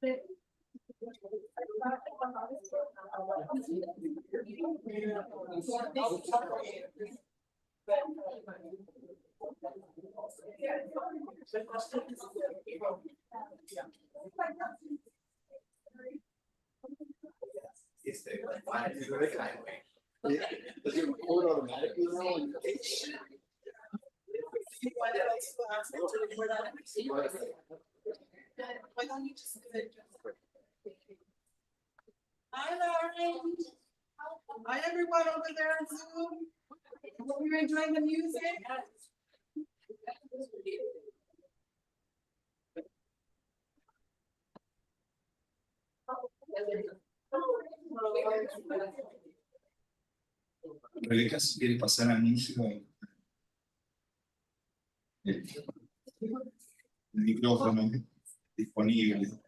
Does it record automatically now? Why don't you just go ahead? Hi, Lauren. Hi, everyone over there on Zoom. Hope you're enjoying the music. Rebeca, si quiere pasar anuncio. El micrófono disponible.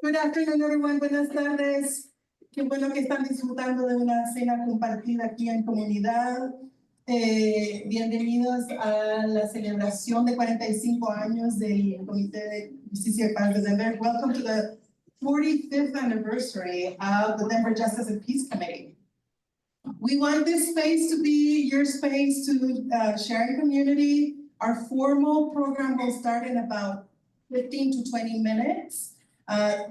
Good afternoon, everyone. Buenas tardes. Qué bueno que están disfrutando de una cena compartida aquí en comunidad. Bienvenidos a la celebración de 45 años del Comité de Justicia y Paz de Denver. Welcome to the 45th anniversary of the Denver Justice and Peace Committee. We want this space to be your space to share in community. Our formal program will start in about 15 to 20 minutes.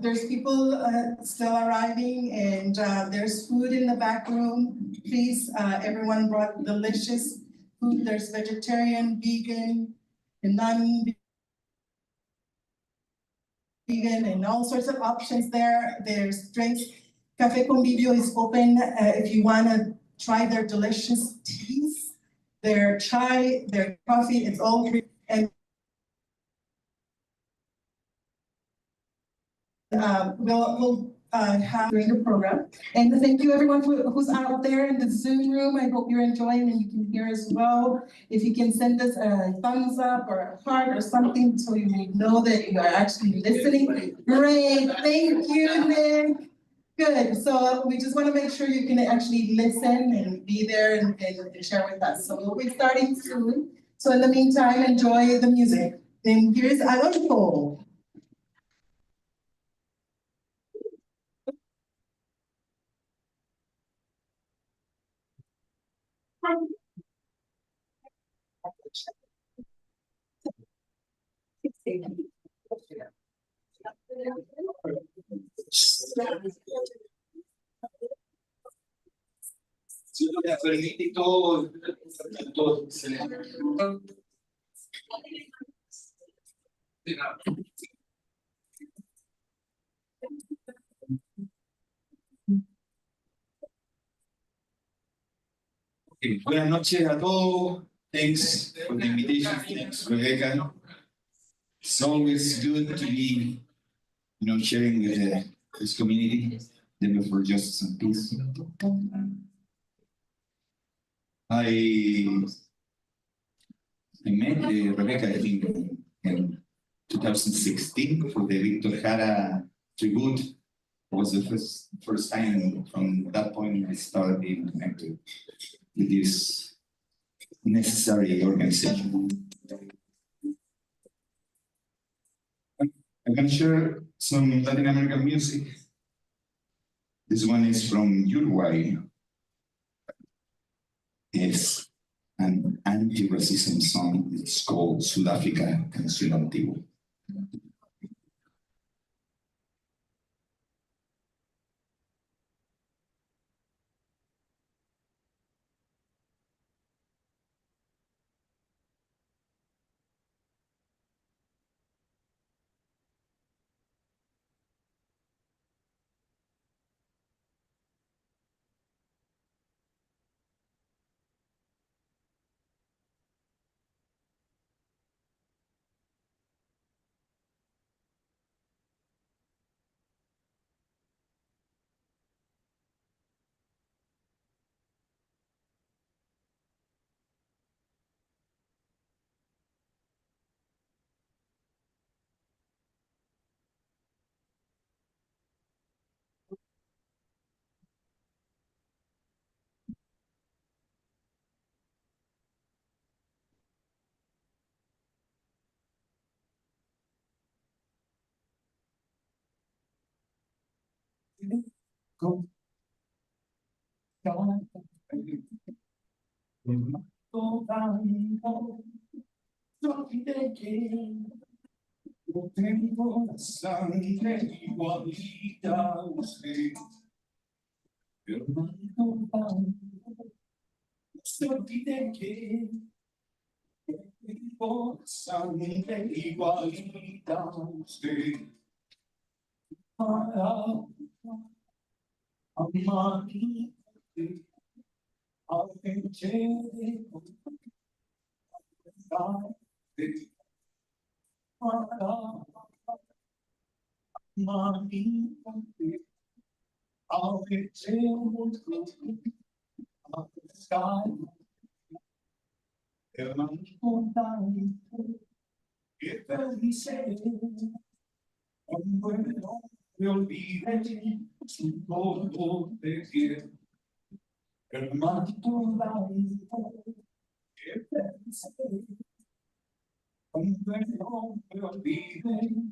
There's people still arriving, and there's food in the back room. Please, everyone brought delicious food. There's vegetarian, vegan, and non-vegan, and all sorts of options there. There's drinks. Café Convivio is open if you want to try their delicious teas, their chai, their coffee. It's all free. And we'll have during the program. And thank you everyone who's out there in the Zoom room. I hope you're enjoying and you can hear as well. If you can send us a thumbs up or a heart or something so you know that you are actually listening. Great, thank you, Nick. Good, so we just want to make sure you can actually listen and be there and share with us. So we'll be starting soon. So in the meantime, enjoy the music. And here's Adolfo. Si no me permite todo se le... Okay, buenas noches a todos. Thanks for the invitation. Thanks, Rebecca. It's always good to be, sharing with this community, Denver for Justice and Peace. I met Rebecca, I think, in 2016 for the Victor Jara tribute. It was the first time. From that point I started being connected with this necessary organization. I'm going to share some Latin American music. This one is from Uruguay. It's an anti-racism song. It's called Sudáfrica, Canción Antigua. Go. Go down, go. Don't be taking. O tempo sangue igualita usted. Eu não vou se olvide que o tempo sangue igualita usted. Para amar-me, alguém te para amar-me, I'll be able to up the sky. And I'm going down. If he said, and when we'll be ready to go there. And I'm going down. If he said, and when we'll be ready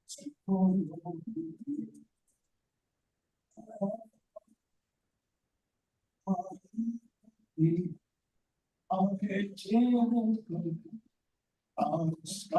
to go there. I'll get you on the sky.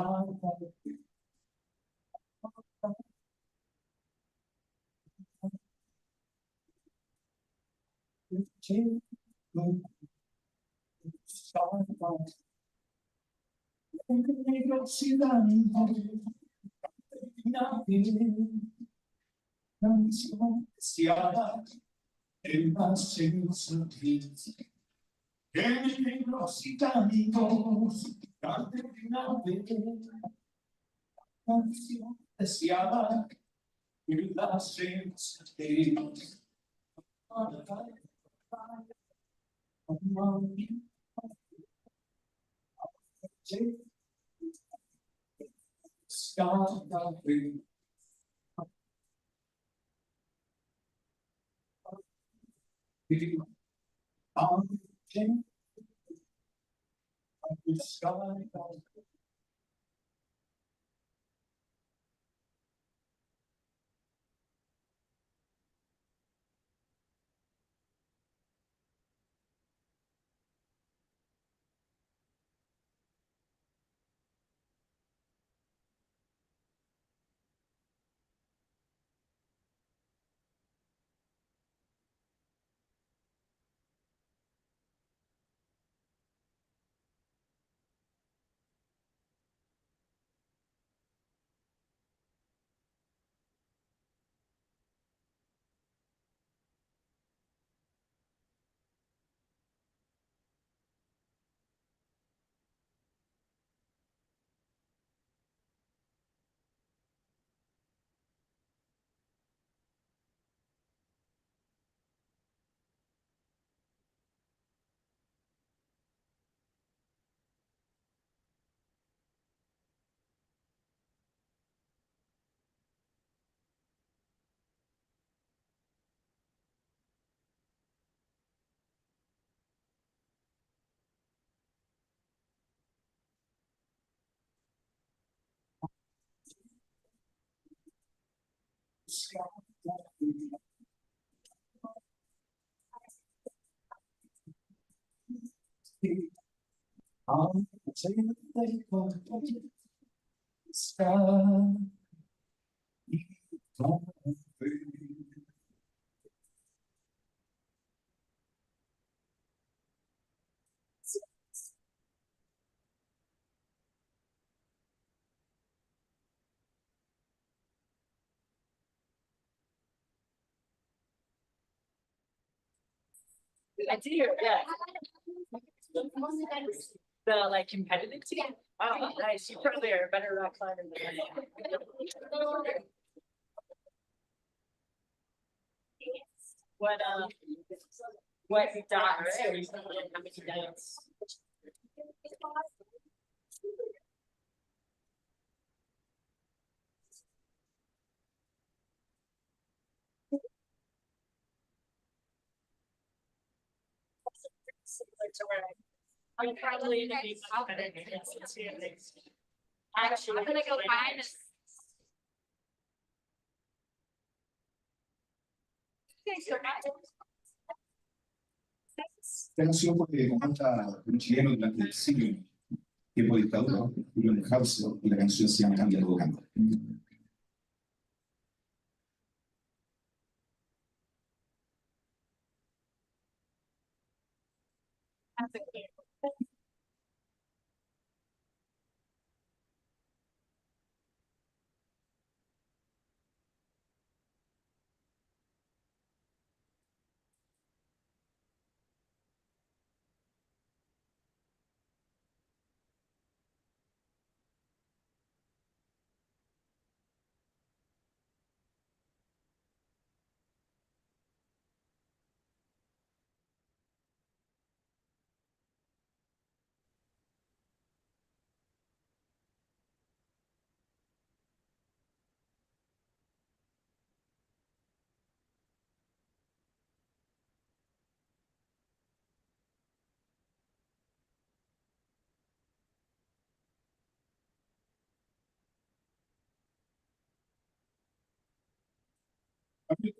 I'll take the sky. I do, yeah. The like competitive team? Oh, nice, you probably are a better rock climber than I am. What dots are you thinking, how many dots? Similar to where I'm probably gonna be confident against the two things. Actually, I'm gonna go find Esta canción fue compuesta por un chileno durante el siglo, tiempo de dictadura, Julio Neuhauser, y la canción se llama Cambia todo cambia.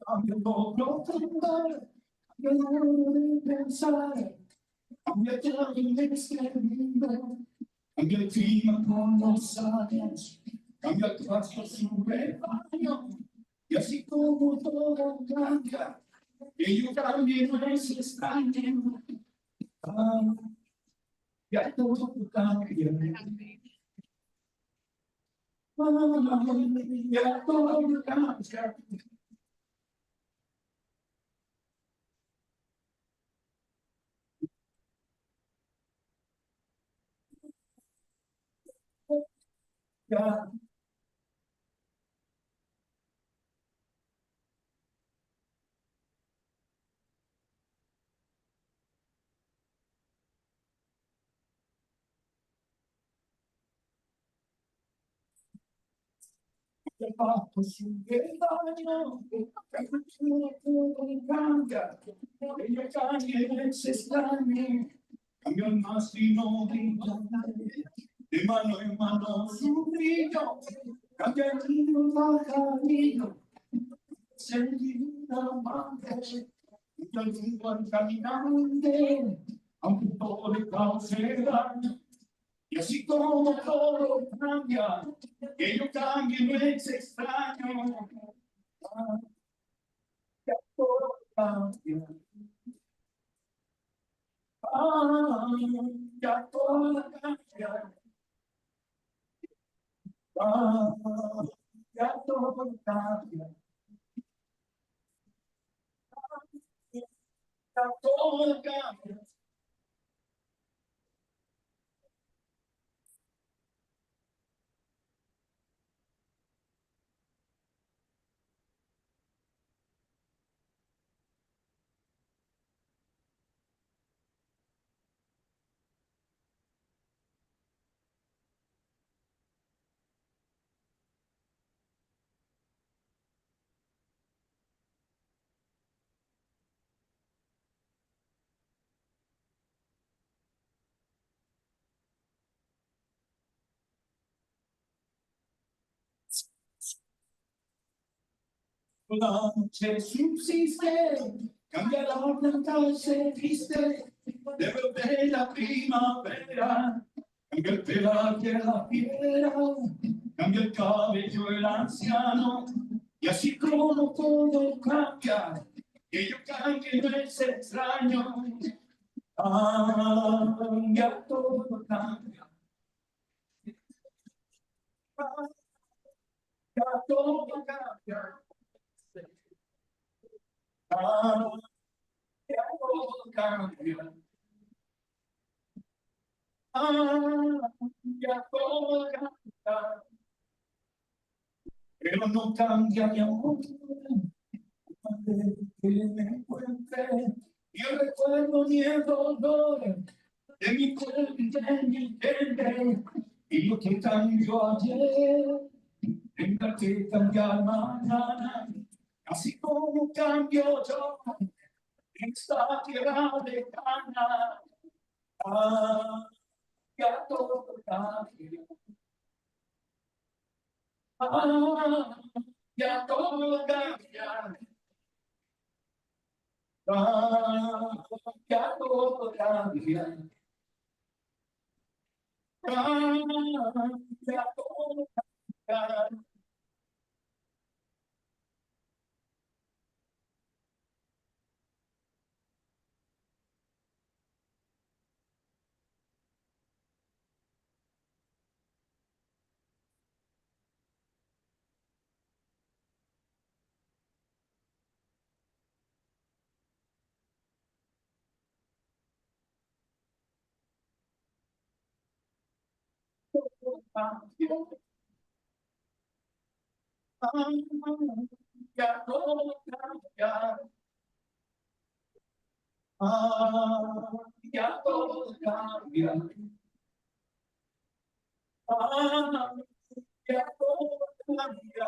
Cambia todo, cambia el modo de pensar, cambia todo en este mundo, cambia el clima con los años, cambia el pasto su rebaño, y así como todo cambia, ello también no es extraño. Ya todo cambia. Ya todo cambia. Ya todo su rebaño, todo cambia. Ello cambia es extraño. Cambia el más fino de mano en mano su brillo, cambia el río pajarito, sentir un amante, y al rumbo al caminante, aunque todo le cause daño, y así como todo cambia, que yo cambie no es extraño, ya todo cambia, ya todo cambia. Ya todo cambia, ya todo cambia. La noche subsiste, cambia la planta se viste, de brote la primavera, cambia el pelaje la piedra, cambia el cabello el anciano, y así como todo cambia, que yo cambie no es extraño, cambia todo cambia, cambia todo cambia. Ya todo cambia. Ya todo cambia. Pero no cambia mi amor. Que me encuentre. Y recuerdo mi dolor de mi cuerpo y de mi gente. Y lo que cambió ayer tendrá que cambiar mañana. Así como cambio yo. Esta tierra lejana, ya todo cambia, ya todo cambia, cambia, todo cambia, cambia, todo cambia. Cambia, todo cambia, cambia, todo cambia, cambia, todo cambia.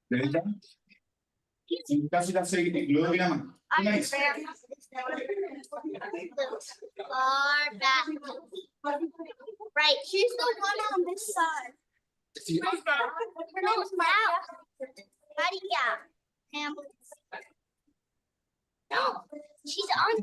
¿Derecha? Casi la seguí, luego mira más. Una vez. Far back. Right, she's the one on this side. Sí. Her name's Maria. Campbell. No, she's on.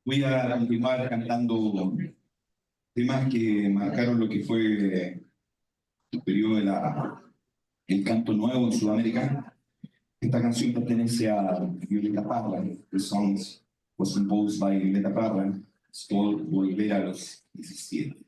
Voy a continuar cantando temas que marcaron lo que fue el periodo el canto nuevo en Sudamérica. Esta canción pertenece a Violeta Parra. The song was composed by Violeta Parra. Es called Volver a los 17.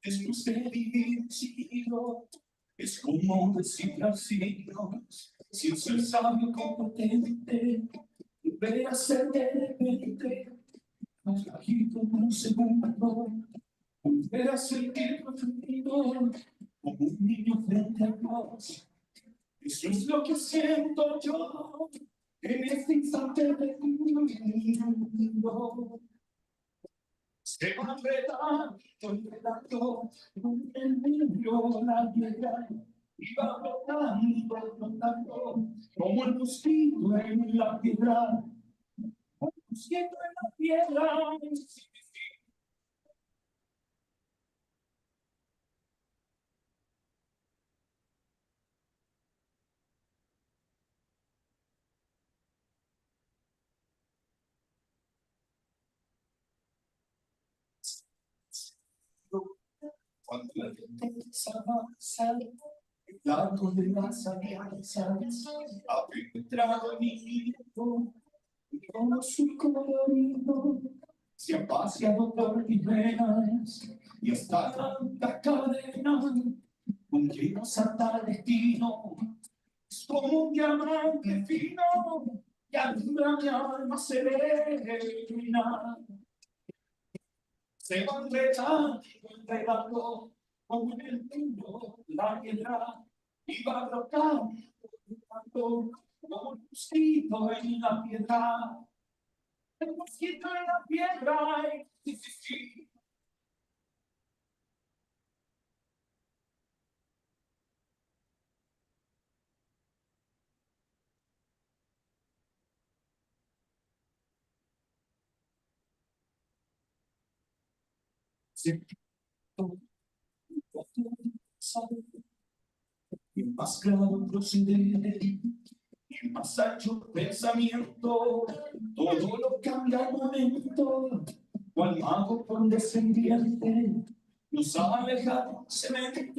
Después de vivir siglo, es como decir así, sin ser sabio competente, volver a ser de repente, más bajito un segundo, volver a sentir profundo, como un niño frente a Dios. Eso es lo que siento yo en este instante de mi mundo. Se va enredando en el medio la piedra y va flotando, como el mosquito en la piedra, como el mosquito en la piedra. Largo de las alianzas, adentrado en mi vida, como su colorido, se ha paseado por mis venas y hasta tanta cadena, contigo hasta el destino, es como un diamante fino, que alumbra mi alma serena. Se va enredando, como en el mundo la piedra, y va brotando, como un mosquito en la piedra. El mosquito en la piedra, sí, sí, sí. Y más claro proceder, y más ancho pensamiento, todo lo cambia al momento, cual mago condescendiente, nos aleja semente,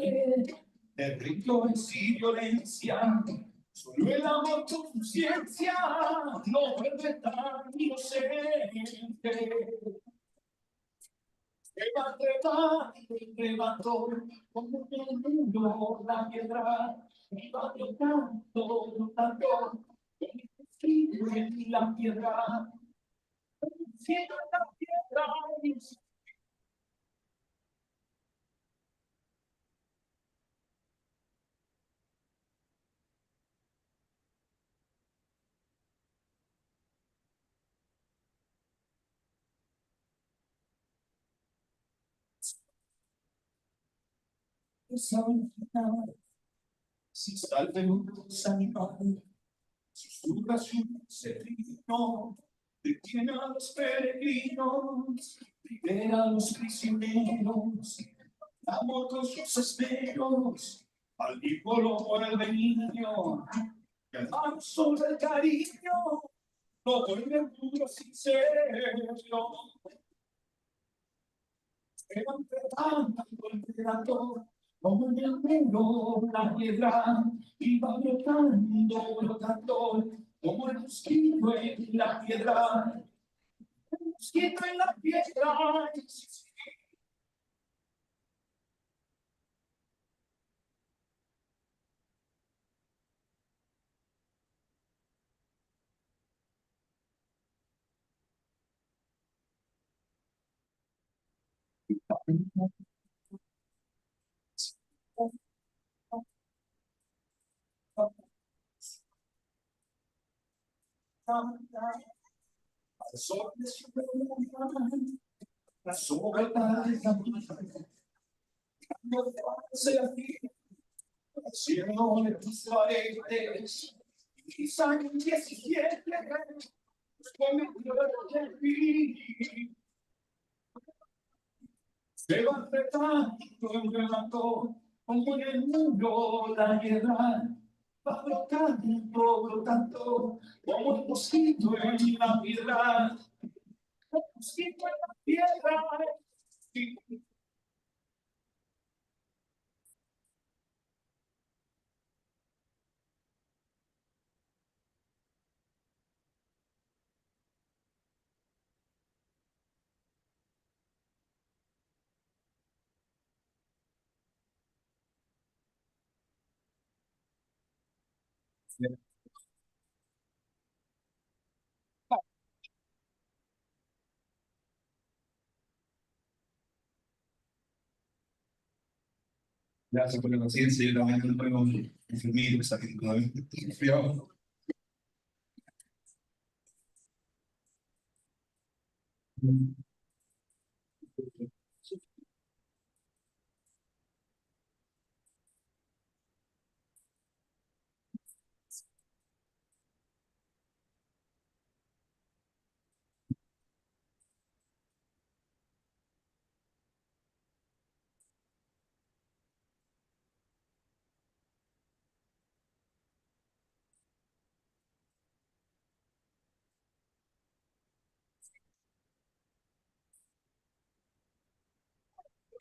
del ritmo y violencia, solo el amor con conciencia, no vuelve tan inocente. Levantó, como el mundo la piedra, y va brotando, escrito en la piedra, siendo la piedra, si salve los animales, susurra su sereno, detiene a los peregrinos, libera a los prisioneros, amor con sus esmeros, al ídolo por el benignio, que al mar sobre el cariño, no vuelve puro sincero. Se va enredando, como en el muro la piedra, y va brotando, como el mosquito en la piedra, el mosquito en la piedra. La soledad de la vida, no se afirma, cielo de tus paredes, quizá en 17, cometió el fin. Se va enredando, como en el mundo la piedra, va brotando, como el mosquito en la piedra, el mosquito en la piedra. Sí. Gracias por la paciencia, yo también no puedo enfermito, está aquí todavía resfriado.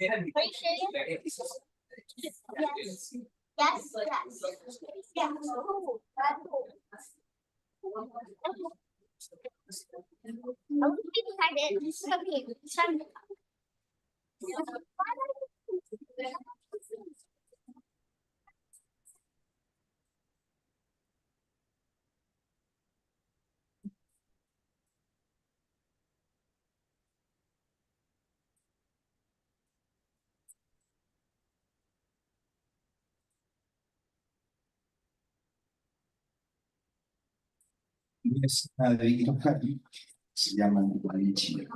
Are you sure? Yes. Yes. Yes. Yeah. I was excited. Okay. Sun. Es Adriano Javi, se llama Guarichi.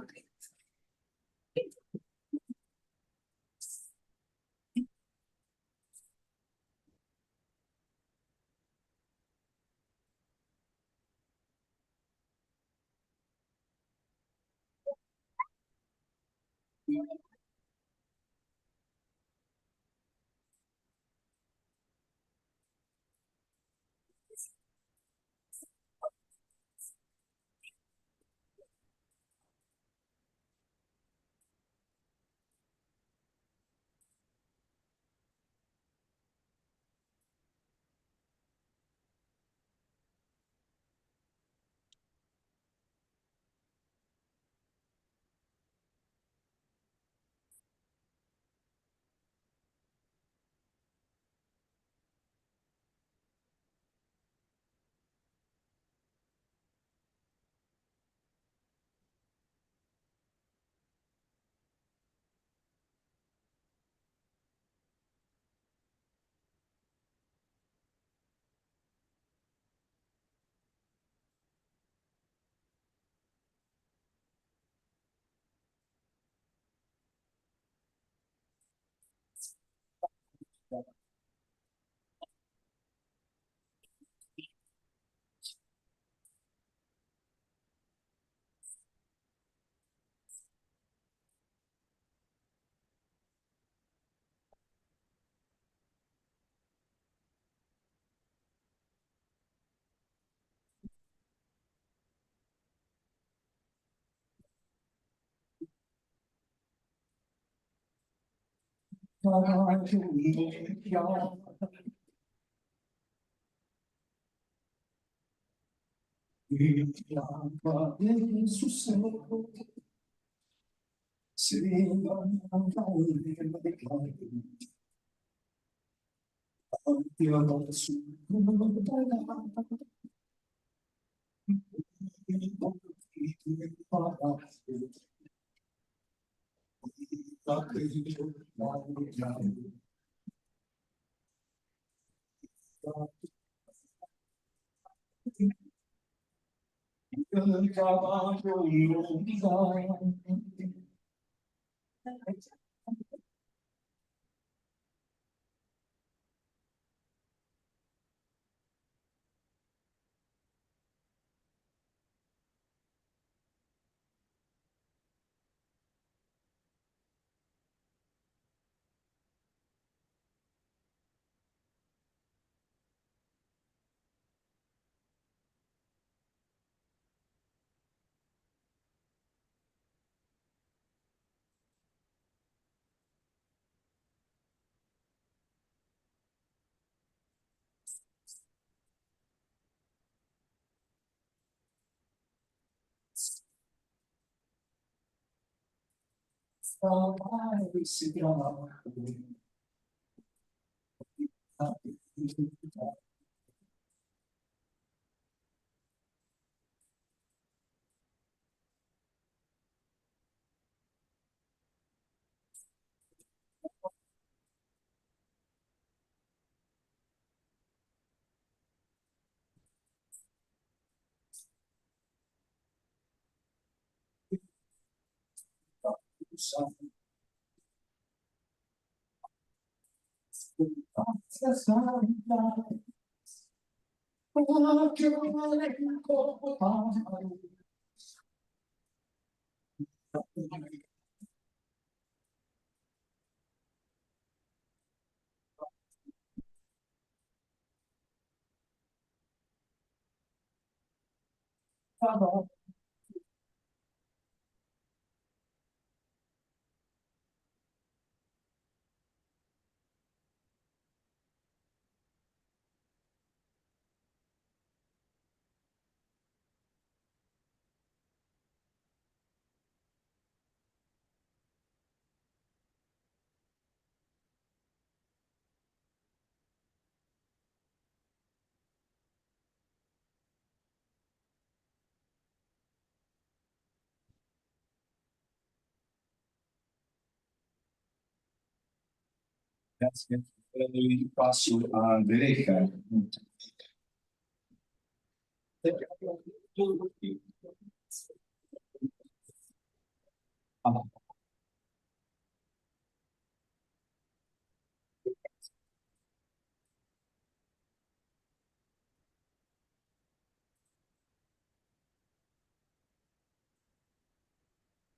Gracias. Le doy paso a derecha.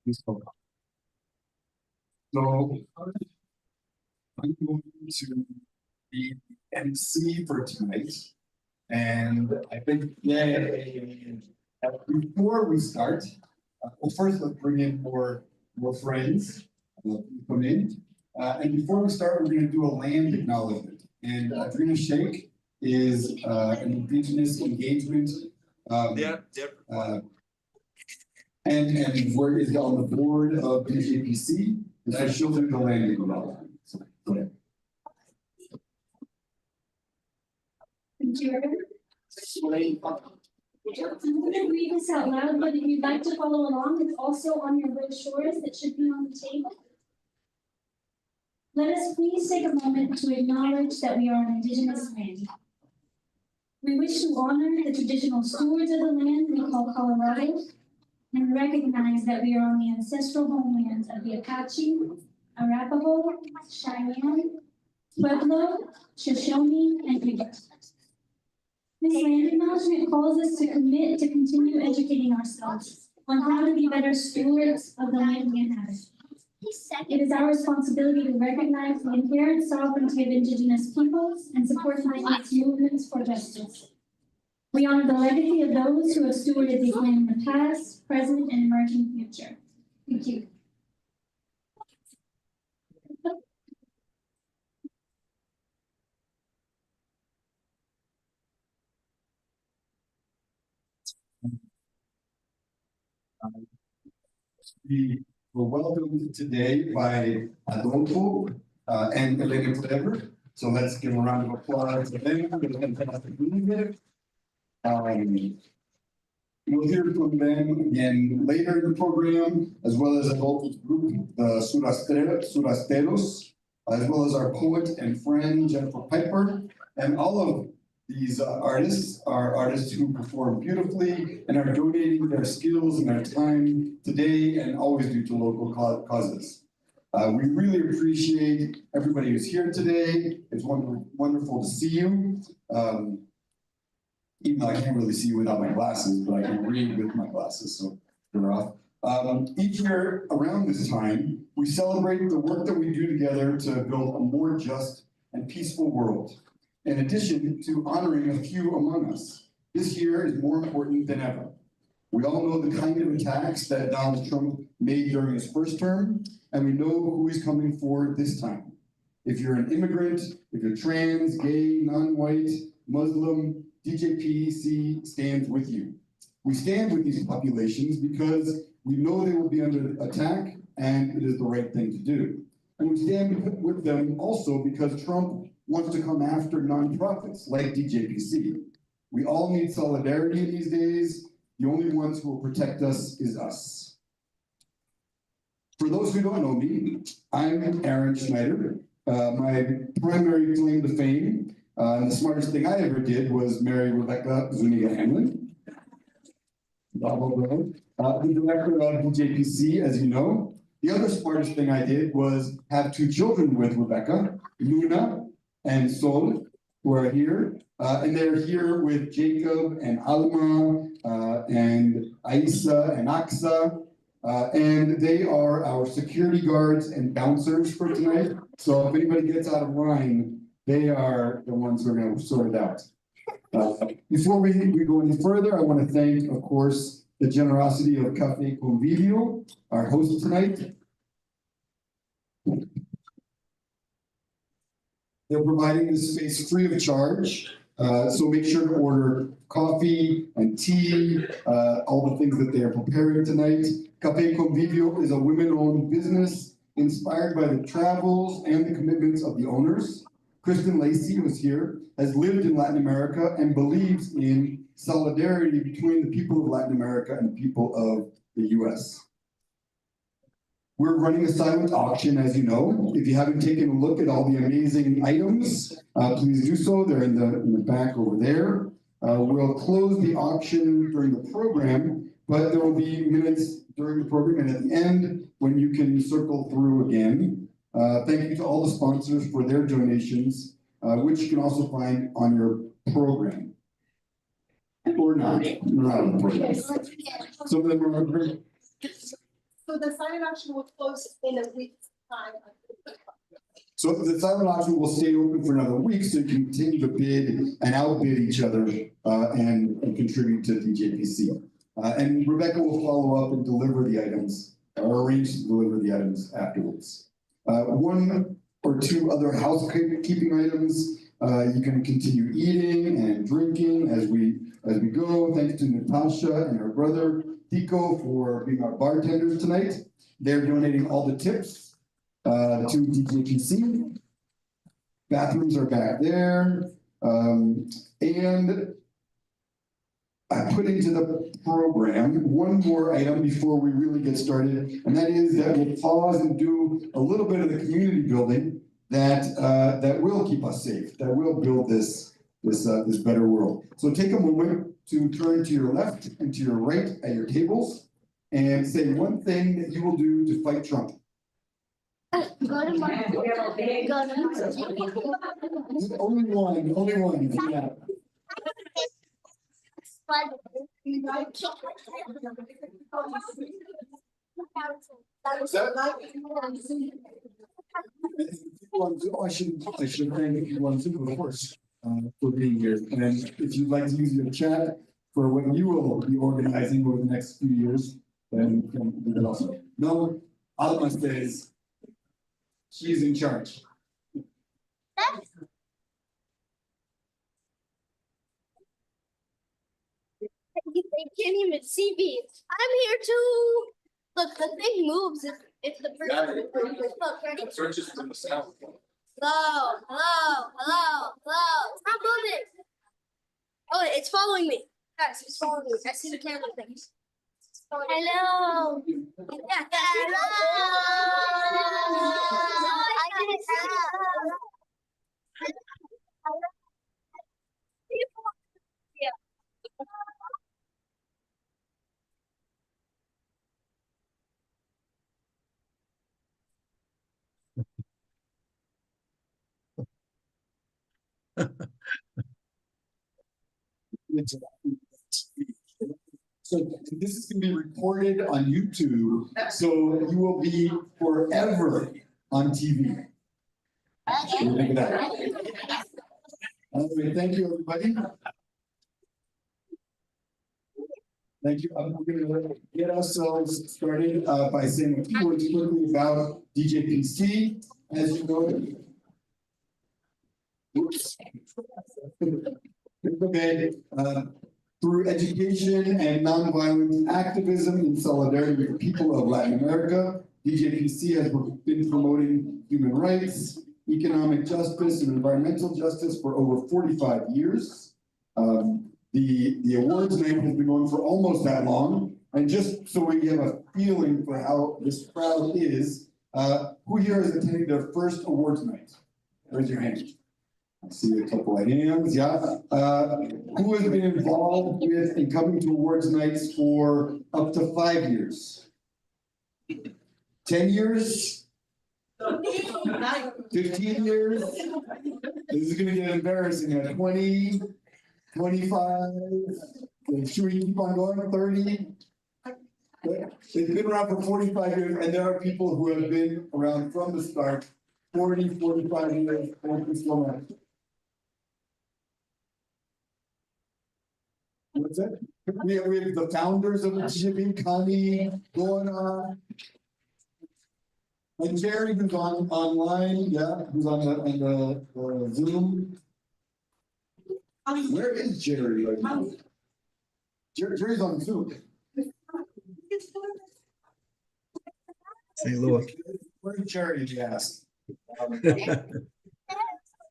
Listo. So I'm going to be MC for tonight. And I think, before we start, well, first let's bring in more friends, come in. And before we start, we're gonna do a land acknowledgement. And Adrina Sheikh is an Indigenous engagement. And where is on the board of DJPC, and so she'll do the land acknowledgement. So, go ahead. Thank you. I'm gonna read this out loud, but if you'd like to follow along, it's also on your brochures that should be on the table. Let us please take a moment to acknowledge that we are on Indigenous land. We wish to honor the traditional stewards of the land we call Colorado, and recognize that we are on the ancestral homelands of the Apache, Arapaho, Cheyenne, Pueblo, Shoshone, and Ute. This land acknowledgement calls us to commit to continue educating ourselves on how to be better stewards of the land we inhabit. It is our responsibility to recognize the inherent sovereignty of Indigenous peoples and support Indigenous movements for justice. We honor the legacy of those who have stewarded these lands in the past, present, and emerging future. Thank you. We were welcomed today by Adolfo and Elena Clever. So let's give a round of applause to them for the fantastic meeting here. We'll hear from them again later in the program, as well as Adolfo's group, the Surasteros, as well as our poet and friend Jennifer Piper, and all of these artists are artists who perform beautifully and are donating their skills and their time today and always do to local causes. We really appreciate everybody who's here today. It's wonderful to see you. Even though I can't really see you without my glasses, but I can read with my glasses, so they're off. Each year around this time, we celebrate the work that we do together to build a more just and peaceful world. In addition to honoring a few among us, this year is more important than ever. We all know the kind of attacks that Donald Trump made during his first term, and we know who he's coming for this time. If you're an immigrant, if you're trans, gay, non-white, Muslim, DJPC stands with you. We stand with these populations because we know they will be under attack and it is the right thing to do. And we stand with them also because Trump wants to come after nonprofits like DJPC. We all need solidarity in these days. The only ones who will protect us is us. For those who don't know me, I'm Aaron Schneider. My primary claim to fame, and the smartest thing I ever did was marry Rebecca Zuniga Hamlin. The director of DJPC, as you know. The other smartest thing I did was have 2 children with Rebecca, Luna and Sol, who are here. And they're here with Jacob and Alma and Aisa and Aksa. And they are our security guards and bouncers for tonight. So if anybody gets out of line, they are the ones who are going to sort it out. Before we go any further, I want to thank, of course, the generosity of Café Convivio, our host tonight. They're providing this space free of charge. So make sure to order coffee and tea, all the things that they are preparing tonight. Café Convivio is a women-owned business inspired by the travels and the commitments of the owners. Kristen Lacey, who is here, has lived in Latin America and believes in solidarity between the people of Latin America and the people of the US. We're running a silent auction, as you know. If you haven't taken a look at all the amazing items, please do so. They're in the back over there. We'll close the auction during the program, but there will be minutes during the program and at the end when you can circle through again. Thank you to all the sponsors for their donations, which you can also find on your program. Or not, not on the program. Some of them are. So the silent auction will close in a week's time. So the silent auction will stay open for another week, so you can continue to bid and outbid each other and contribute to DJPC. And Rebecca will follow up and deliver the items, or arrange to deliver the items afterwards. One or two other housekeeping items. You can continue eating and drinking as we go. Thanks to Natasha and her brother Tico for being our bartenders tonight. They're donating all the tips to DJPC. Bathrooms are back there. And I put into the program one more item before we really get started, and that is that we'll pause and do a little bit of the community building that will keep us safe, that will build this better world. So take a moment to turn to your left and to your right at your tables and say one thing that you will do to fight Trump. Go to market. Go to Only one, yeah. I should thank people on Zoom, of course, for being here. And if you'd like to use your chat for what you will be organizing over the next few years, then you can do that also. No, Alma says she's in charge. They can't even see me. I'm here too. Look, the thing moves if the person. Look, ready? Searches for the sound. Hello. Stop moving. Oh, it's following me. Guys, it's following me. I see the camera things. Hello. Yeah. Hello. I didn't see So this is going to be recorded on YouTube, so you will be forever on TV. What do you think of that? Anyway, thank you, everybody. Thank you. I'm going to get ourselves started by saying a few words quickly about DJPC. As you know, oops. Okay. Through education and nonviolent activism in solidarity with the people of Latin America, DJPC has been promoting human rights, economic justice, and environmental justice for over 45 years. The awards night has been going for almost that long. And just so we have a feeling for how this crowd is, who here is attending their first awards night? Raise your hand. I see a couple of hands, yeah. Who has been involved with and coming to awards nights for up to 5 years? 10 years? 15 years? This is gonna get embarrassing at 20, 25. Should we keep on going? 30? It's been around for 45 years, and there are people who have been around from the start, 40, 45 years. Thank you so much. What's that? We have the founders of the shipping, Connie, Donna. And Jerry, who's online, yeah, who's on the Zoom. Where is Jerry right now? Jerry's on Zoom. St. Louis. Where's Jerry, if you ask?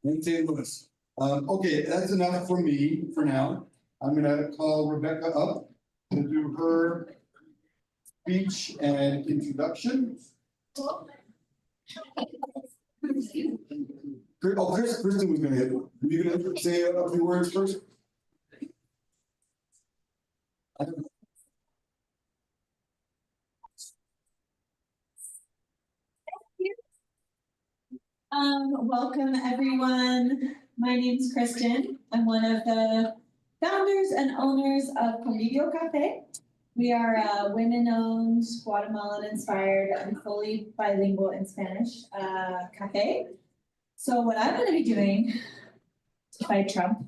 In St. Louis. Okay, that's enough for me for now. I'm gonna call Rebecca up to do her speech and introduction. Kristen was gonna, were you gonna say a few words first? Welcome everyone. My name's Kristen. I'm one of the founders and owners of Convivio Cafe. We are a women-owned, Guatemalan-inspired, and fully bilingual in Spanish cafe. So what I'm going to be doing to fight Trump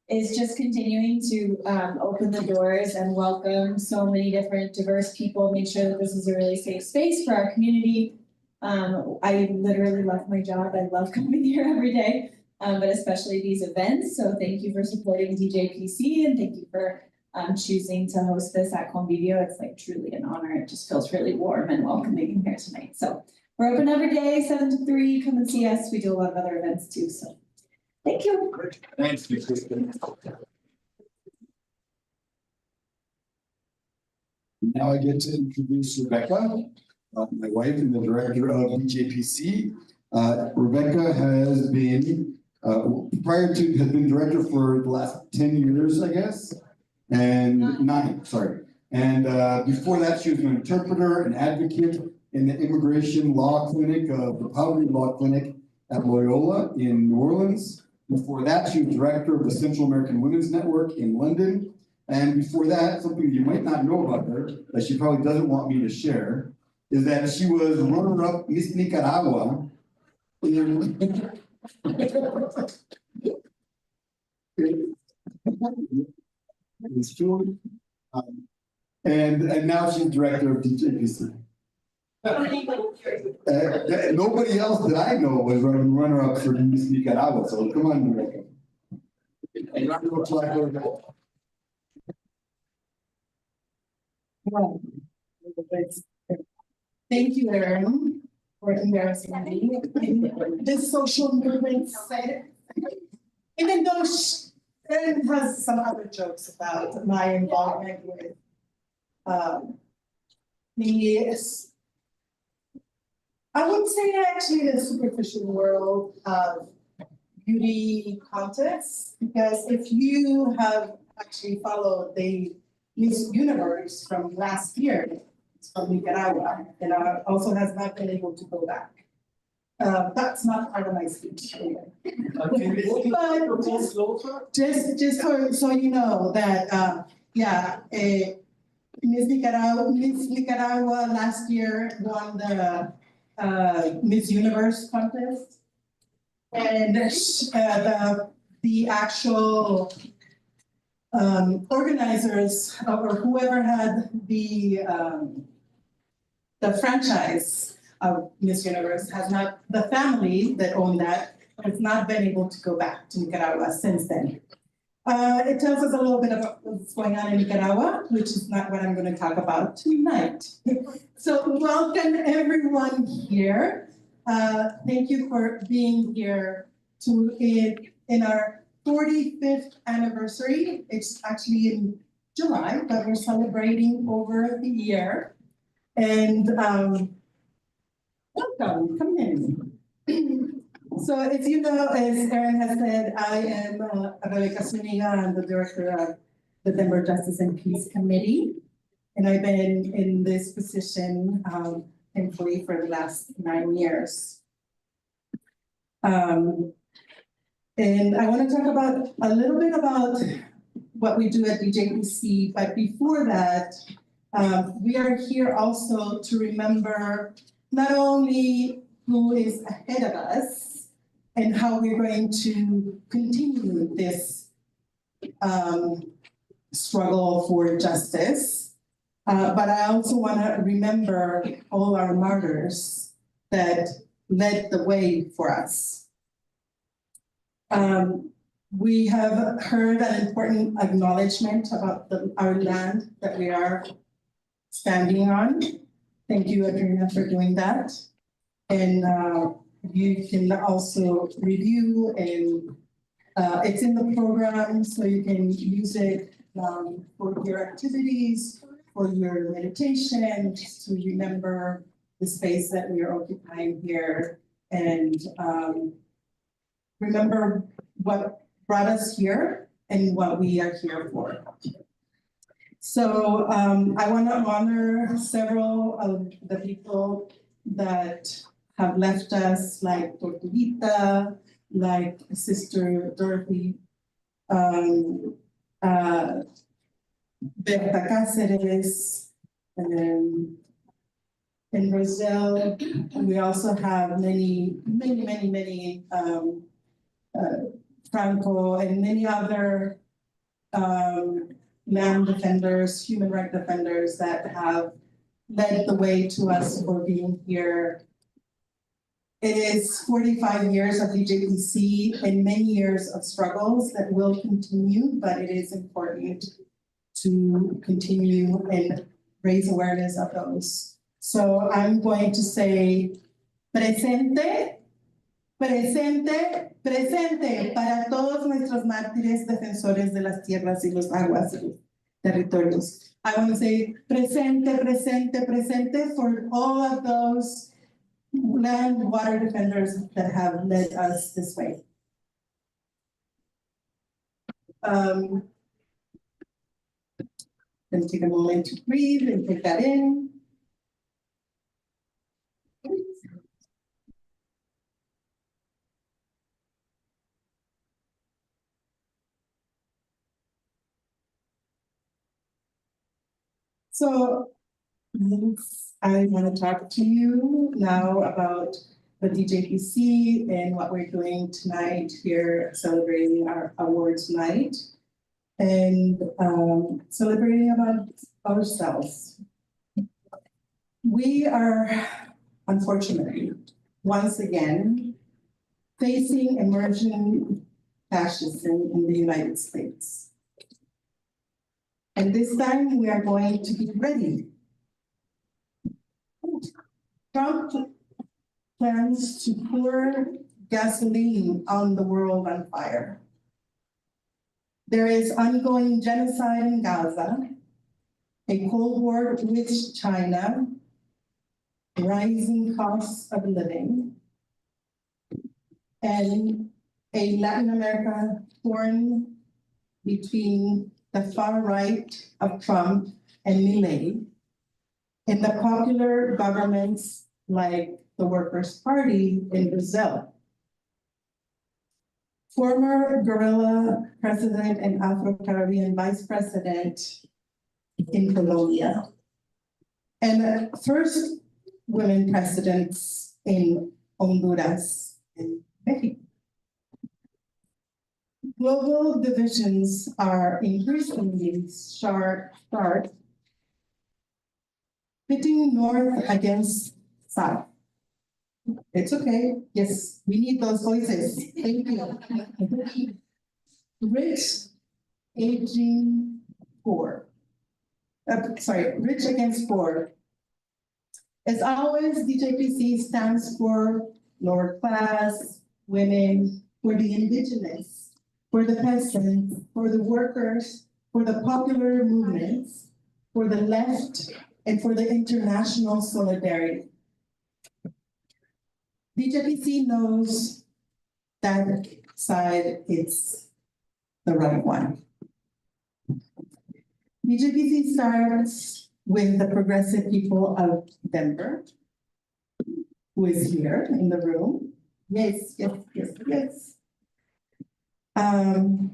is just continuing to open the doors and welcome so many different diverse people, make sure that this is a really safe space for our community. I literally love my job. I love coming here every day, but especially these events. So thank you for supporting DJPC and thank you for choosing to host this at Convivio. It's like truly an honor. It just feels really warm and welcoming here tonight. So we're open every day, 7 to 3. Come and see us. We do a lot of other events too. So thank you. Thanks, Kristen. Now I get to introduce Rebecca, my wife and the director of DJPC. Rebecca has been, has been director for the last 10 years, I guess, and 9, sorry. And before that, she was an interpreter and advocate in the immigration law clinic of the Poverty Law Clinic at Loyola in New Orleans. Before that, she was director of the Central American Women's Network in London. And before that, something you might not know about her, that she probably doesn't want me to share, is that she was runner-up Miss Nicaragua in and now she's director of DJPC. Nobody else that I know was runner-up for Miss Nicaragua, so come on, Rebecca. Thank you, Erin, for embarrassing me. This social movement side, even though Erin has some other jokes about my involvement with I would say actually the superficial world of beauty contests, because if you have actually followed the Miss Universe from last year, it's from Nicaragua, and also has not been able to go back. That's not part of my speech here. But just so you know that, Miss Nicaragua last year won the Miss Universe contest. And the actual organizers or whoever had the franchise of Miss Universe has not, the family that owned that has not been able to go back to Nicaragua since then. It tells us a little bit about what's going on in Nicaragua, which is not what I'm going to talk about tonight. So welcome everyone here. Thank you for being here in our 45th anniversary. It's actually in July, but we're celebrating over the year. And welcome, come in. So as you know, as Erin has said, I am Rebecca Zuniga. I'm the director of the Denver Justice and Peace Committee. And I've been in this position, thankfully, for the last 9 years. And I want to talk about a little bit about what we do at DJPC, but before that, we are here also to remember not only who is ahead of us and how we're going to continue this struggle for justice, but I also want to remember all our martyrs that led the way for us. We have heard an important acknowledgement about our land that we are standing on. Thank you, Adriana, for doing that. And you can also review, and it's in the program, so you can use it for your activities, for your meditation, just to remember the space that we are occupying here and remember what brought us here and what we are here for. So I want to honor several of the people that have left us, like Tortuguita, like Sister Dorothy, Berta Cáceres, and then in Brazil, we also have many Franco and many other land defenders, human rights defenders that have led the way to us for being here. It is 45 years of DJPC and many years of struggles that will continue, but it is important to continue and raise awareness of those. So I'm going to say, presente, presente, presente para todos nuestros mártires defensores de las tierras y los aguas y los territorios. I want to say presente, presente, presente for all of those land water defenders that have led us this way. And take a moment to breathe and take that in. So I want to talk to you now about the DJPC and what we're doing tonight here, celebrating our awards night and celebrating about ourselves. We are, unfortunately, once again, facing emerging fascism in the United States. And this time we are going to be ready. Trump plans to pour gasoline on the world on fire. There is ongoing genocide in Gaza, a Cold War with China, rising costs of living, and a Latin America torn between the far right of Trump and Milei, and the popular governments like the Workers' Party in Brazil. Former guerrilla president and Afro-Caribbean vice president in Colombia, and first women presidents in Honduras and Mexico. Global divisions are increasingly sharp, pitting North against South. It's okay. Yes, we need those voices. Thank you. Rich, aging poor. Rich against poor. As always, DJPC stands for lower class, women, for the indigenous, for the peasants, for the workers, for the popular movements, for the left, and for the international solidarity. DJPC knows that side is the right one. DJPC starts with the progressive people of Denver, who is here in the room. Yes.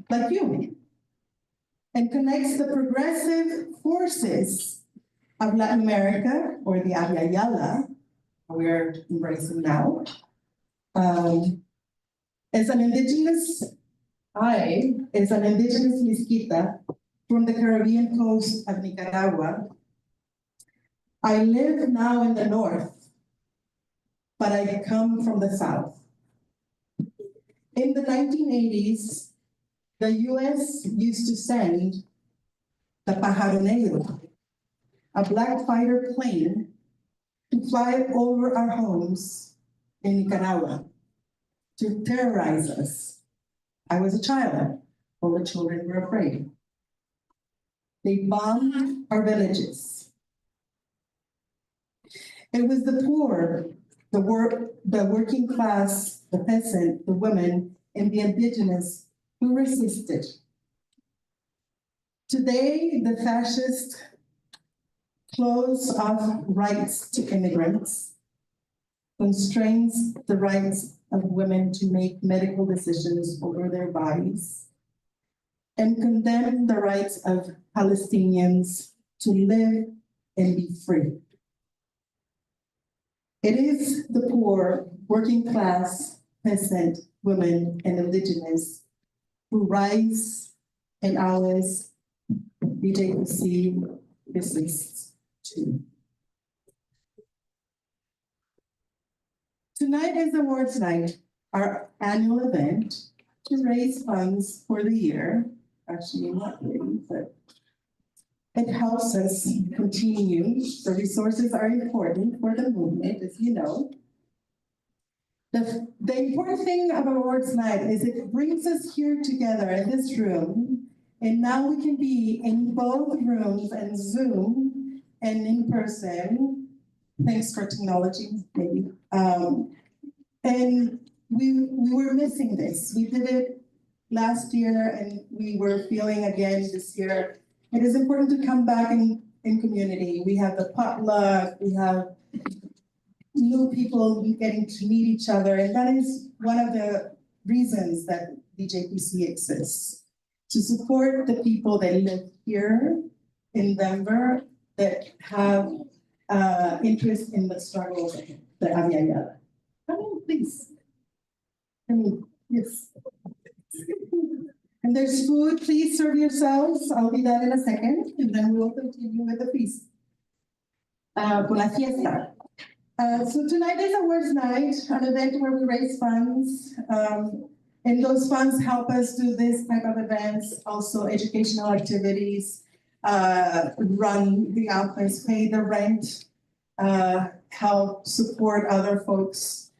Like you. And connects the progressive forces of Latin America, or the Abya Yala, we're embracing now. As an indigenous Miskita from the Caribbean coast of Nicaragua. I live now in the north, but I come from the south. In the 1980s, the US used to send the Pájaro Negro, a black fighter plane, to fly over our homes in Nicaragua to terrorize us. I was a child, all the children were afraid. They bombed our villages. It was the poor, the working class, the peasant, the women, and the indigenous who resisted. Today, the fascists close off rights to immigrants, constrains the rights of women to make medical decisions over their bodies, and condemn the rights of Palestinians to live and be free. It is the poor, working class, peasant, women, and indigenous who rise and always DJPC resists too. Tonight is awards night, our annual event to raise funds for the year. Actually, not really, but it helps us continue. The resources are important for the movement, as you know. The important thing about awards night is it brings us here together in this room, and now we can be in both rooms and Zoom and in person. Thanks for technology, maybe. And we were missing this. We did it last year and we were feeling again this year. It is important to come back in community. We have the potluck, we have new people getting to meet each other. And that is one of the reasons that DJPC exists, to support the people that live here in Denver that have interest in the struggle of the Aviala. Come on, please. Yes. And there's food, please serve yourselves. I'll be done in a second, and then we will continue with the feast. Con la fiesta. So tonight is awards night, an event where we raise funds. And those funds help us do this type of events, also educational activities, run the office, pay the rent, help support other folks,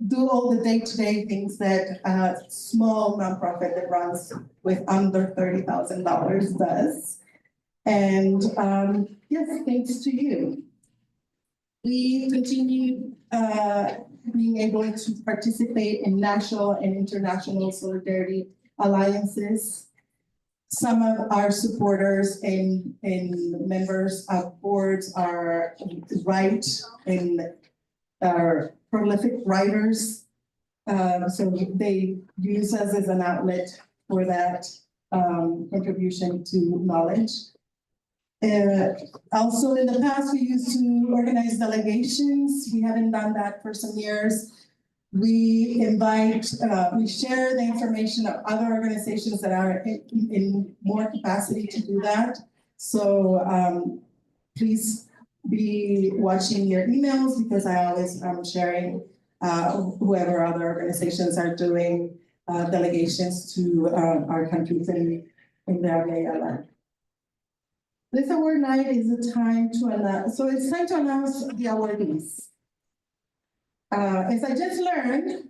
do all the day-to-day things that a small nonprofit that runs with under $30,000 does. And yes, thanks to you. We continue being able to participate in national and international solidarity alliances. Some of our supporters and members of boards are are prolific writers. So they use us as an outlet for that contribution to knowledge. Also in the past, we used to organize delegations. We haven't done that for some years. We invite, we share the information of other organizations that are in more capacity to do that. So please be watching your emails because I always am sharing whoever other organizations are doing delegations to our countries in the Aviala. This award night is a time to announce, so it's time to announce the awardees. As I just learned,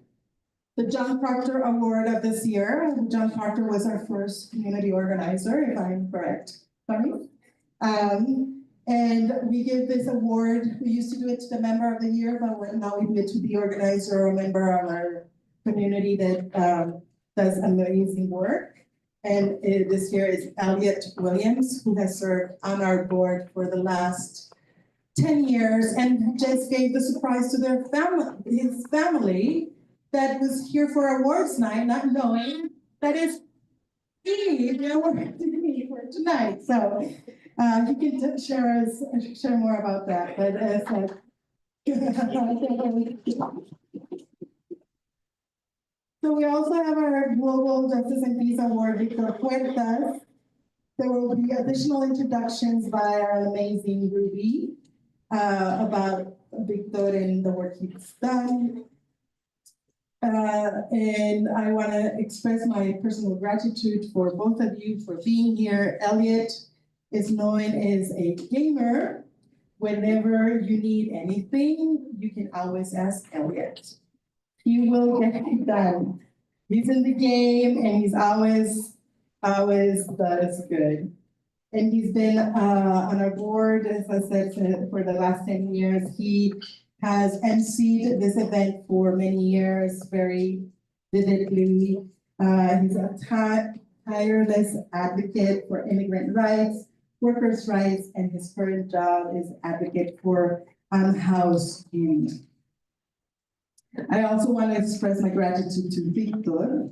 the John Proctor Award of this year, John Proctor was our first community organizer, if I'm correct, Tony. And we give this award, we used to do it to the member of the year, but now we do it to the organizer or member of our community that does amazing work. And this year is Elliot Williams, who has served on our board for the last 10 years and just gave the surprise to their family, his family that was here for awards night, not knowing that it's the award to me for tonight. So you can share more about that, but so we also have our Global Justice and Peace Award, Victor Puertas. There will be additional introductions by our amazing Ruby about Victor and the work he's done. And I want to express my personal gratitude for both of you for being here. Elliot is known as a gamer. Whenever you need anything, you can always ask Elliot. He will get it done. He's in the game and he's always does good. And he's been on our board, as I said, for the last 10 years. He has emceed this event for many years, very vividly. He's a tireless advocate for immigrant rights, workers' rights, and his current job is advocate for unhoused youth. I also want to express my gratitude to Victor,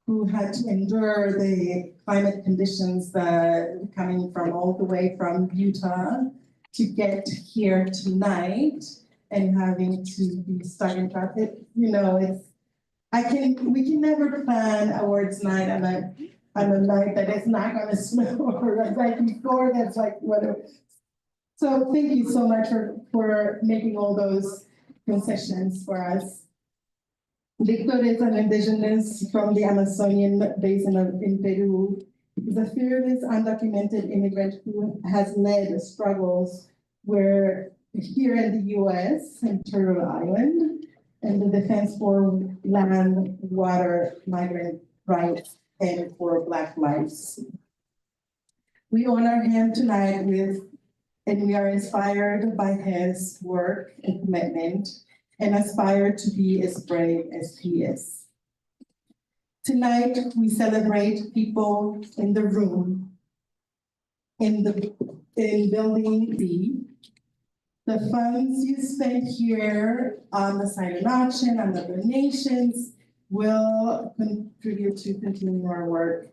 who had to endure the climate conditions coming from all the way from Utah to get here tonight and having to be stuck in traffic. You know, we can never plan awards night on a night that is not gonna snow or a night before that's like whatever. So thank you so much for making all those concessions for us. Victor is an indigenous from the Amazonian basin in Peru. He's a fearless, undocumented immigrant who has led struggles where here in the US, in Turtle Island, and the defense for land, water, migrant rights, and for Black lives. We honor him tonight and we are inspired by his work and commitment and aspire to be as brave as he is. Tonight, we celebrate people in the room, in Building B. The funds you spent here on the silent auction and the donations will contribute to continuing our work.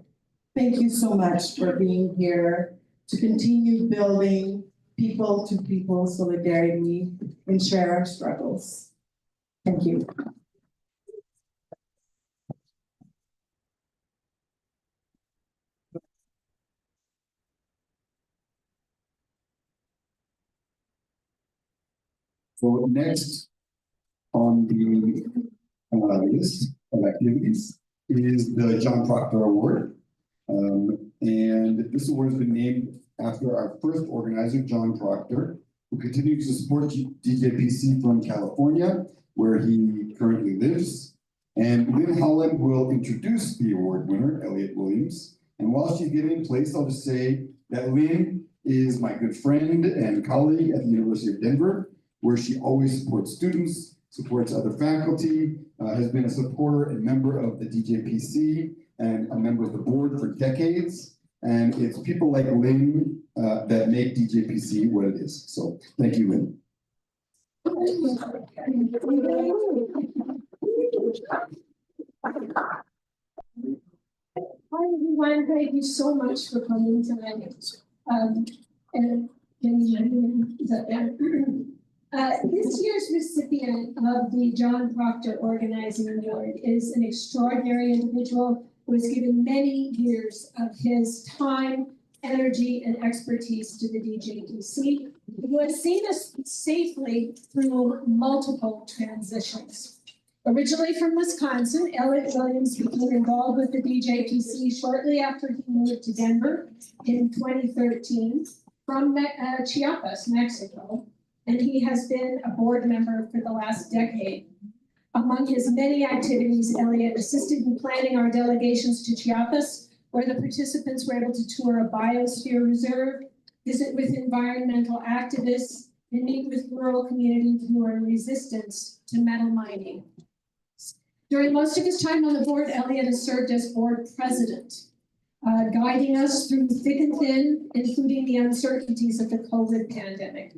Thank you so much for being here to continue building people-to-people solidarity and share our struggles. Thank you. So next on the list of activities is the John Proctor Award. And this award has been named after our first organizer, John Proctor, who continues to support DJPC from California, where he currently lives. And Lynn Holland will introduce the award winner, Elliot Williams. And while she's getting in place, I'll just say that Lynn is my good friend and colleague at the University of Denver, where she always supports students, supports other faculty, has been a supporter and member of the DJPC and a member of the board for decades. And it's people like Lynn that make DJPC what it is. So thank you, Lynn. Hi, everyone. Thank you so much for coming tonight. And is that better? This year's recipient of the John Proctor Organizing Award is an extraordinary individual who has given many years of his time, energy, and expertise to the DJPC, who has seen us safely through multiple transitions. Originally from Wisconsin, Elliot Williams became involved with the DJPC shortly after he moved to Denver in 2013 from Chiapas, Mexico, and he has been a board member for the last decade. Among his many activities, Elliot assisted in planning our delegations to Chiapas, where the participants were able to tour a biosphere reserve, visit with environmental activists, and meet with rural communities who are in resistance to metal mining. During most of his time on the board, Elliot has served as board president, guiding us through thick and thin, including the uncertainties of the COVID pandemic.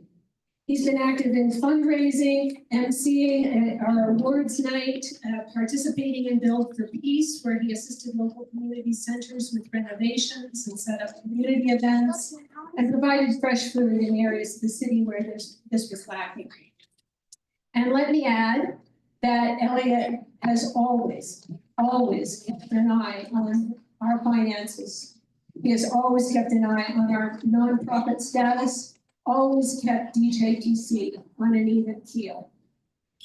He's been active in fundraising, emceeing our awards night, participating in Build for Peace, where he assisted local community centers with renovations and set up community events, and provided fresh food in areas of the city where this was lacking. And let me add that Elliot has always kept an eye on our finances. He has always kept an eye on our nonprofit status, always kept DJPC on an even keel.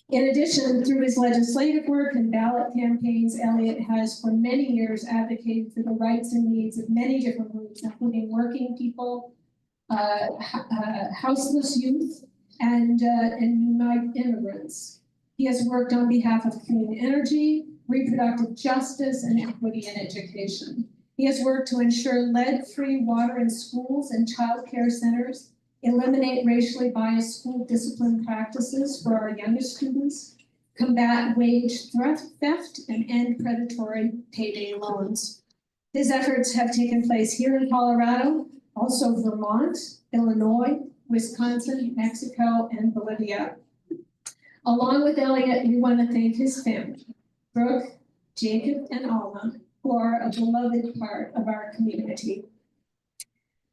In addition, through his legislative work and ballot campaigns, Elliot has for many years advocated for the rights and needs of many different groups, including working people, houseless youth, and immigrants. He has worked on behalf of clean energy, reproductive justice, and equity in education. He has worked to ensure lead-free water in schools and childcare centers, eliminate racially biased school discipline practices for our youngest students, combat wage theft, and end predatory payday loans. His efforts have taken place here in Colorado, also Vermont, Illinois, Wisconsin, Mexico, and Bolivia. Along with Elliot, we want to thank his family, Brooke, Jacob, and Alma, who are a beloved part of our community.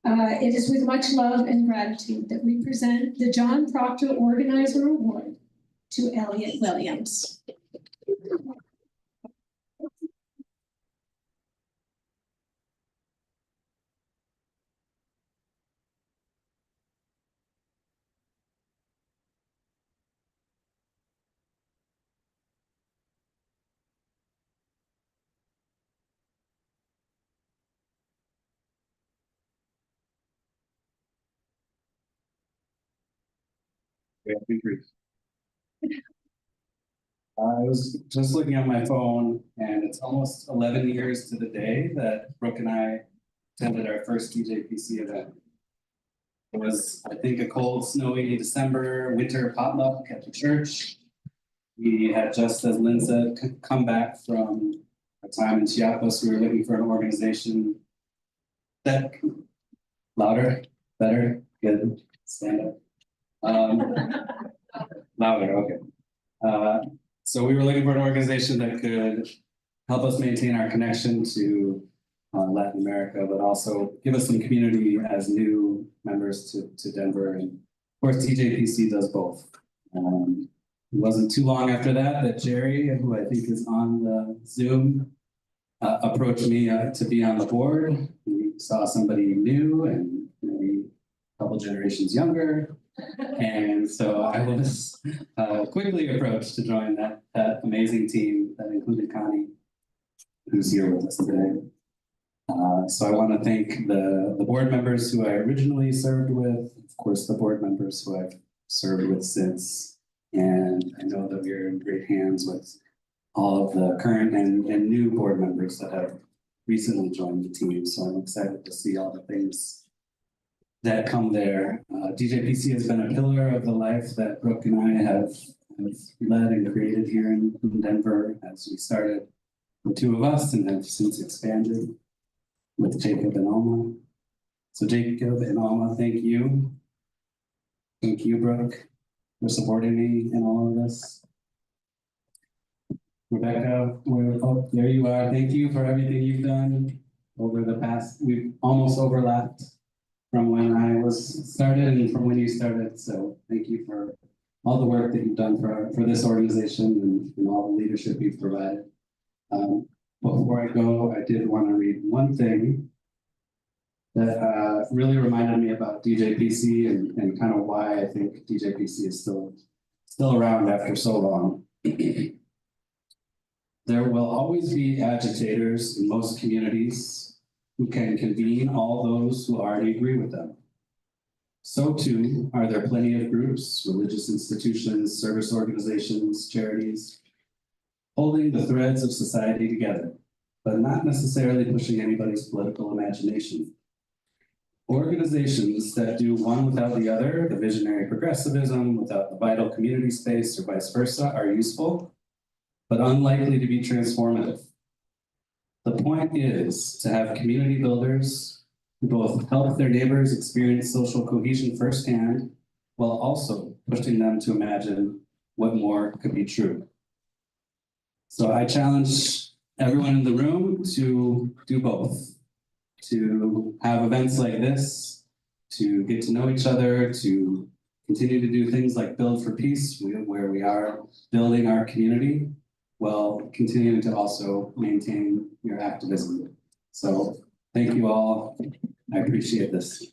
It is with much love and gratitude that we present the John Proctor Organizer Award to Elliot Williams. I was just looking at my phone and it's almost 11 years to the day that Brooke and I attended our first DJPC event. It was, I think, a cold, snowy December winter potluck at the church. We had just, as Lynn said, come back from a time in Chiapas. We were looking for an organization that, louder, better, good, stand up. Louder, okay. So we were looking for an organization that could help us maintain our connection to Latin America, but also give us some community as new members to Denver. And of course, TJPC does both. It wasn't too long after that Jerry, who I think is on the Zoom, approached me to be on the board. We saw somebody new and maybe a couple generations younger. And so I was quickly approached to join that amazing team that included Connie, who's here with us today. So I want to thank the board members who I originally served with, of course, the board members who I've served with since. And I know that we're in great hands with all of the current and new board members that have recently joined the team. So I'm excited to see all the things that come there. DJPC has been a pillar of the life that Brooke and I have led and created here in Denver as we started the two of us and have since expanded with Jacob and Alma. So Jacob and Alma, thank you. Thank you, Brooke, for supporting me in all of this. Rebecca, oh, there you are. Thank you for everything you've done over the past, we've almost overlapped from when I was started and from when you started. So thank you for all the work that you've done for this organization and all the leadership you've provided. Before I go, I did want to read one thing that really reminded me about DJPC and kind of why I think DJPC is still around after so long. There will always be agitators in most communities who can convene all those who already agree with them. So too are there plenty of groups, religious institutions, service organizations, charities, holding the threads of society together, but not necessarily pushing anybody's political imagination. Organizations that do one without the other, the visionary progressivism without the vital community space or vice versa, are useful, but unlikely to be transformative. The point is to have community builders who both help their neighbors experience social cohesion firsthand, while also pushing them to imagine what more could be true. So I challenge everyone in the room to do both, to have events like this, to get to know each other, to continue to do things like Build for Peace, where we are building our community, while continuing to also maintain your activism. So thank you all. I appreciate this.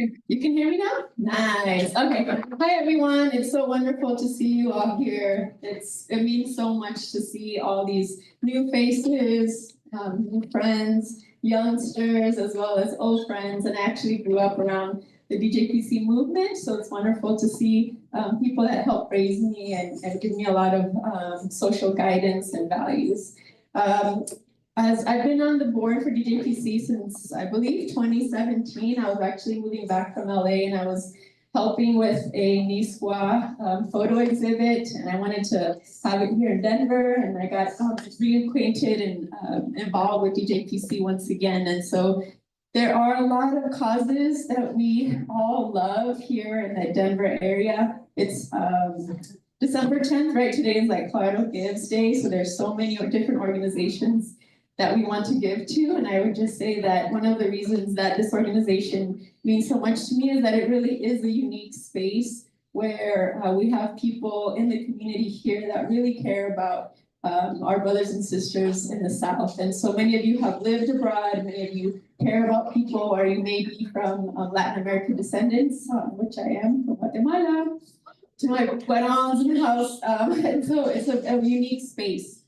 You can hear me now? Nice, okay. Hi, everyone. It's so wonderful to see you all here. It means so much to see all these new faces, new friends, youngsters, as well as old friends. And I actually grew up around the DJPC movement, so it's wonderful to see people that help raise me and give me a lot of social guidance and values. As I've been on the board for DJPC since, I believe, 2017. I was actually moving back from LA and I was helping with a Niswa photo exhibit, and I wanted to have it here in Denver, and I got reacquainted and involved with DJPC once again. And so there are a lot of causes that we all love here in the Denver area. It's December 10th, right? Today is like Colorado Gives Day, so there's so many different organizations that we want to give to. And I would just say that one of the reasons that this organization means so much to me is that it really is a unique space where we have people in the community here that really care about our brothers and sisters in the South. And so many of you have lived abroad, many of you care about people, or you may be from Latin American descendants, which I am from Guatemala, to my Guarans in the house. And so it's a unique space.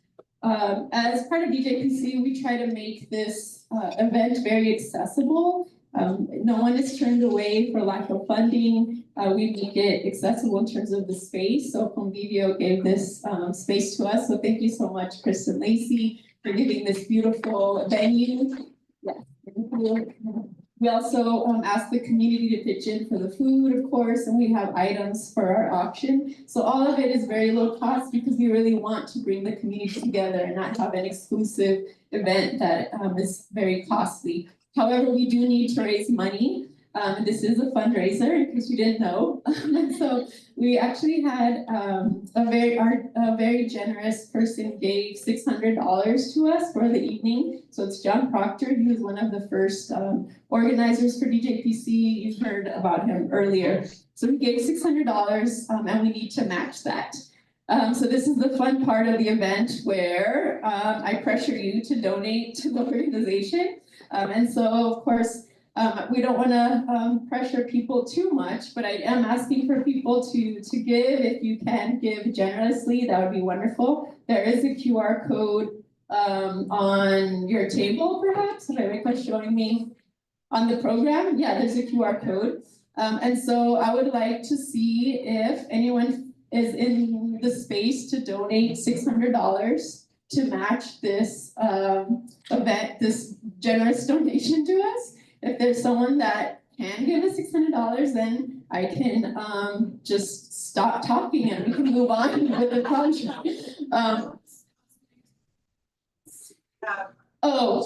As part of DJPC, we try to make this event very accessible. No one is turned away for lack of funding. We make it accessible in terms of the space. So Convivio gave this space to us. So thank you so much, Kristen Lacey, for giving this beautiful venue. Yes, thank you. We also asked the community to pitch in for the food, of course, and we have items for our auction. So all of it is very low cost because we really want to bring the community together and not have an exclusive event that is very costly. However, we do need to raise money. This is a fundraiser, in case you didn't know. And so we actually had a very generous person gave $600 to us for the evening. So it's John Proctor. He was one of the first organizers for DJPC. You heard about him earlier. So he gave $600 and we need to match that. So this is the fun part of the event where I pressure you to donate to the organization. And so, of course, we don't want to pressure people too much, but I am asking for people to give. If you can give generously, that would be wonderful. There is a QR code on your table, perhaps. Rebecca's showing me on the program. Yeah, there's a QR code. And so I would like to see if anyone is in the space to donate $600 to match this event, this generous donation to us. If there's someone that can give us $600, then I can just stop talking and we can move on with the contract.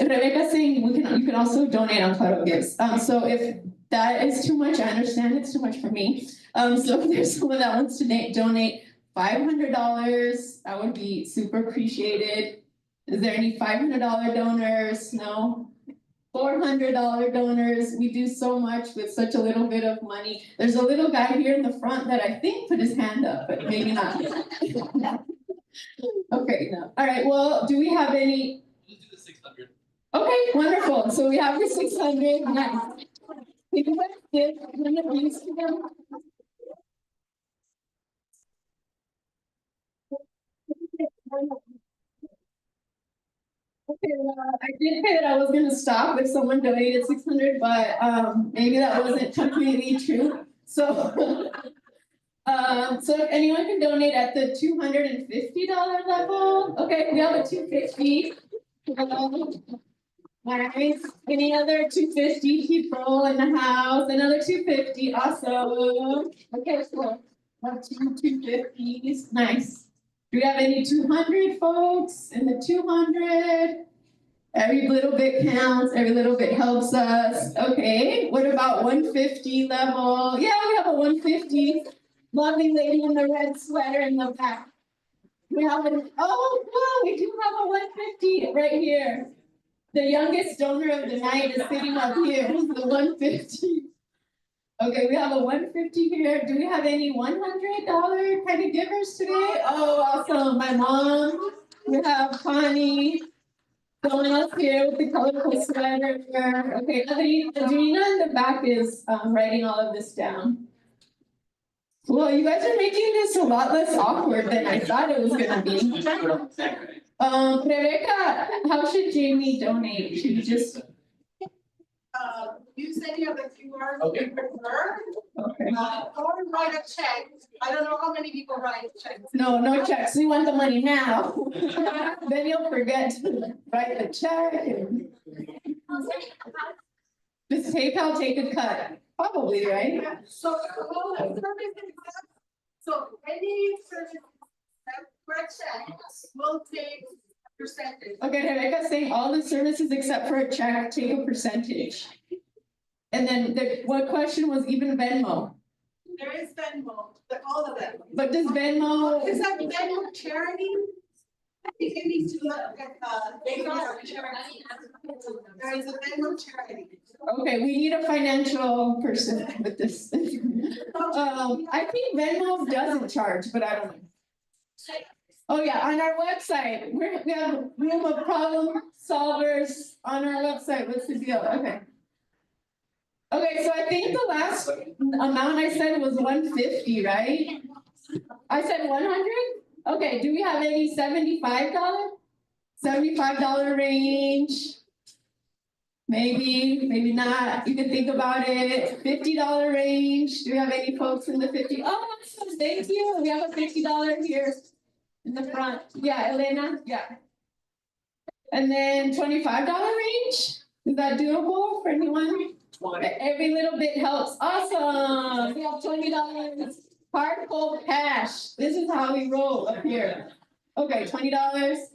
Rebecca's saying you can also donate on Colorado Gives. So if that is too much, I understand it's too much for me. So if there's someone that wants to donate $500, that would be super appreciated. Is there any $500 donors? No? $400 donors. We do so much with such a little bit of money. There's a little guy here in the front that I think put his hand up, but maybe not. Okay, no. All right, well, do we have any? Let's do the 600. Okay, wonderful. So we have the 600. Nice. People that give one of these to them. Okay, I did say that I was gonna stop if someone donated 600, but maybe that wasn't completely true. So, so if anyone can donate at the $250 level, okay, we have a $250. Nice. Any other $250 people in the house? Another $250. Awesome. Okay, so two $250s. Nice. Do we have any 200 folks in the 200? Every little bit counts, every little bit helps us. Okay, what about 150 level? Yeah, we have a 150. Lovely lady in the red sweater in the back. We have we do have a 150 right here. The youngest donor of the night is sitting up here, the 150. Okay, we have a 150 here. Do we have any $100 kind of givers today? Oh, awesome. My mom. We have Connie. Someone else here with the colorful sweater. Okay, Adrina in the back is writing all of this down. Well, you guys are making this a lot less awkward than I thought it was gonna be. Rebecca, how should Jamie donate? Should you just? Use any of the QR Okay. you prefer, Okay. or write a check. I don't know how many people write checks. No checks. We want the money now. Then you'll forget to write the check and does PayPal take a cut? Probably, right? So, so any service that for a check will take a percentage. Okay, Rebecca's saying all the services except for a check take a percentage. And then what question was even Venmo? There is Venmo, all of them. But does Venmo? Is that Venmo charity? You need to look at, Venmo charity. There is a Venmo charity. Okay, we need a financial person with this. I think Venmo doesn't charge, but I don't know. Oh yeah, on our website, we have a room of problem solvers on our website. What's the deal? Okay. Okay, so I think the last amount I said was 150, right? I said 100? Okay, do we have any $75? $75 range? Maybe not. You can think about it. $50 range. Do we have any folks in the 50? Oh, awesome. Thank you. We have a $50 here in the front. Yeah, Elena. Yeah. And then $25 range. Is that doable for anyone? Every little bit helps. Awesome. We have $20. Hard cold cash. This is how we roll up here. Okay, $20.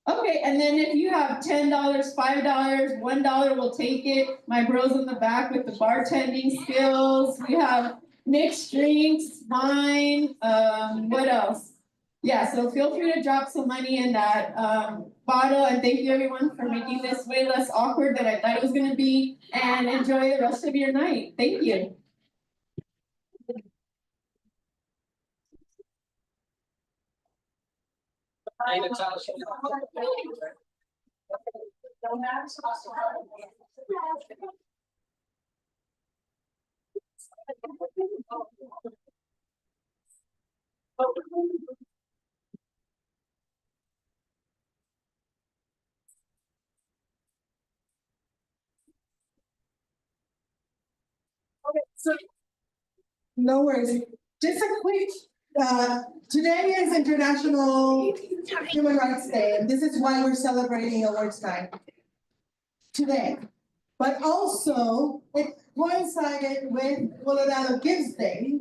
Okay, and then if you have $10, $5, $1, we'll take it. My bros in the back with the bartending skills. We have mixed drinks, wine, what else? Yeah, so feel free to drop some money in that bottle, and thank you everyone for making this way less awkward than I thought it was gonna be, and enjoy the rest of your night. Thank you. So, no worries. Just a quick, today is International Human Rights Day, and this is why we're celebrating awards night today. But also, it coincided with Colorado Gives Day.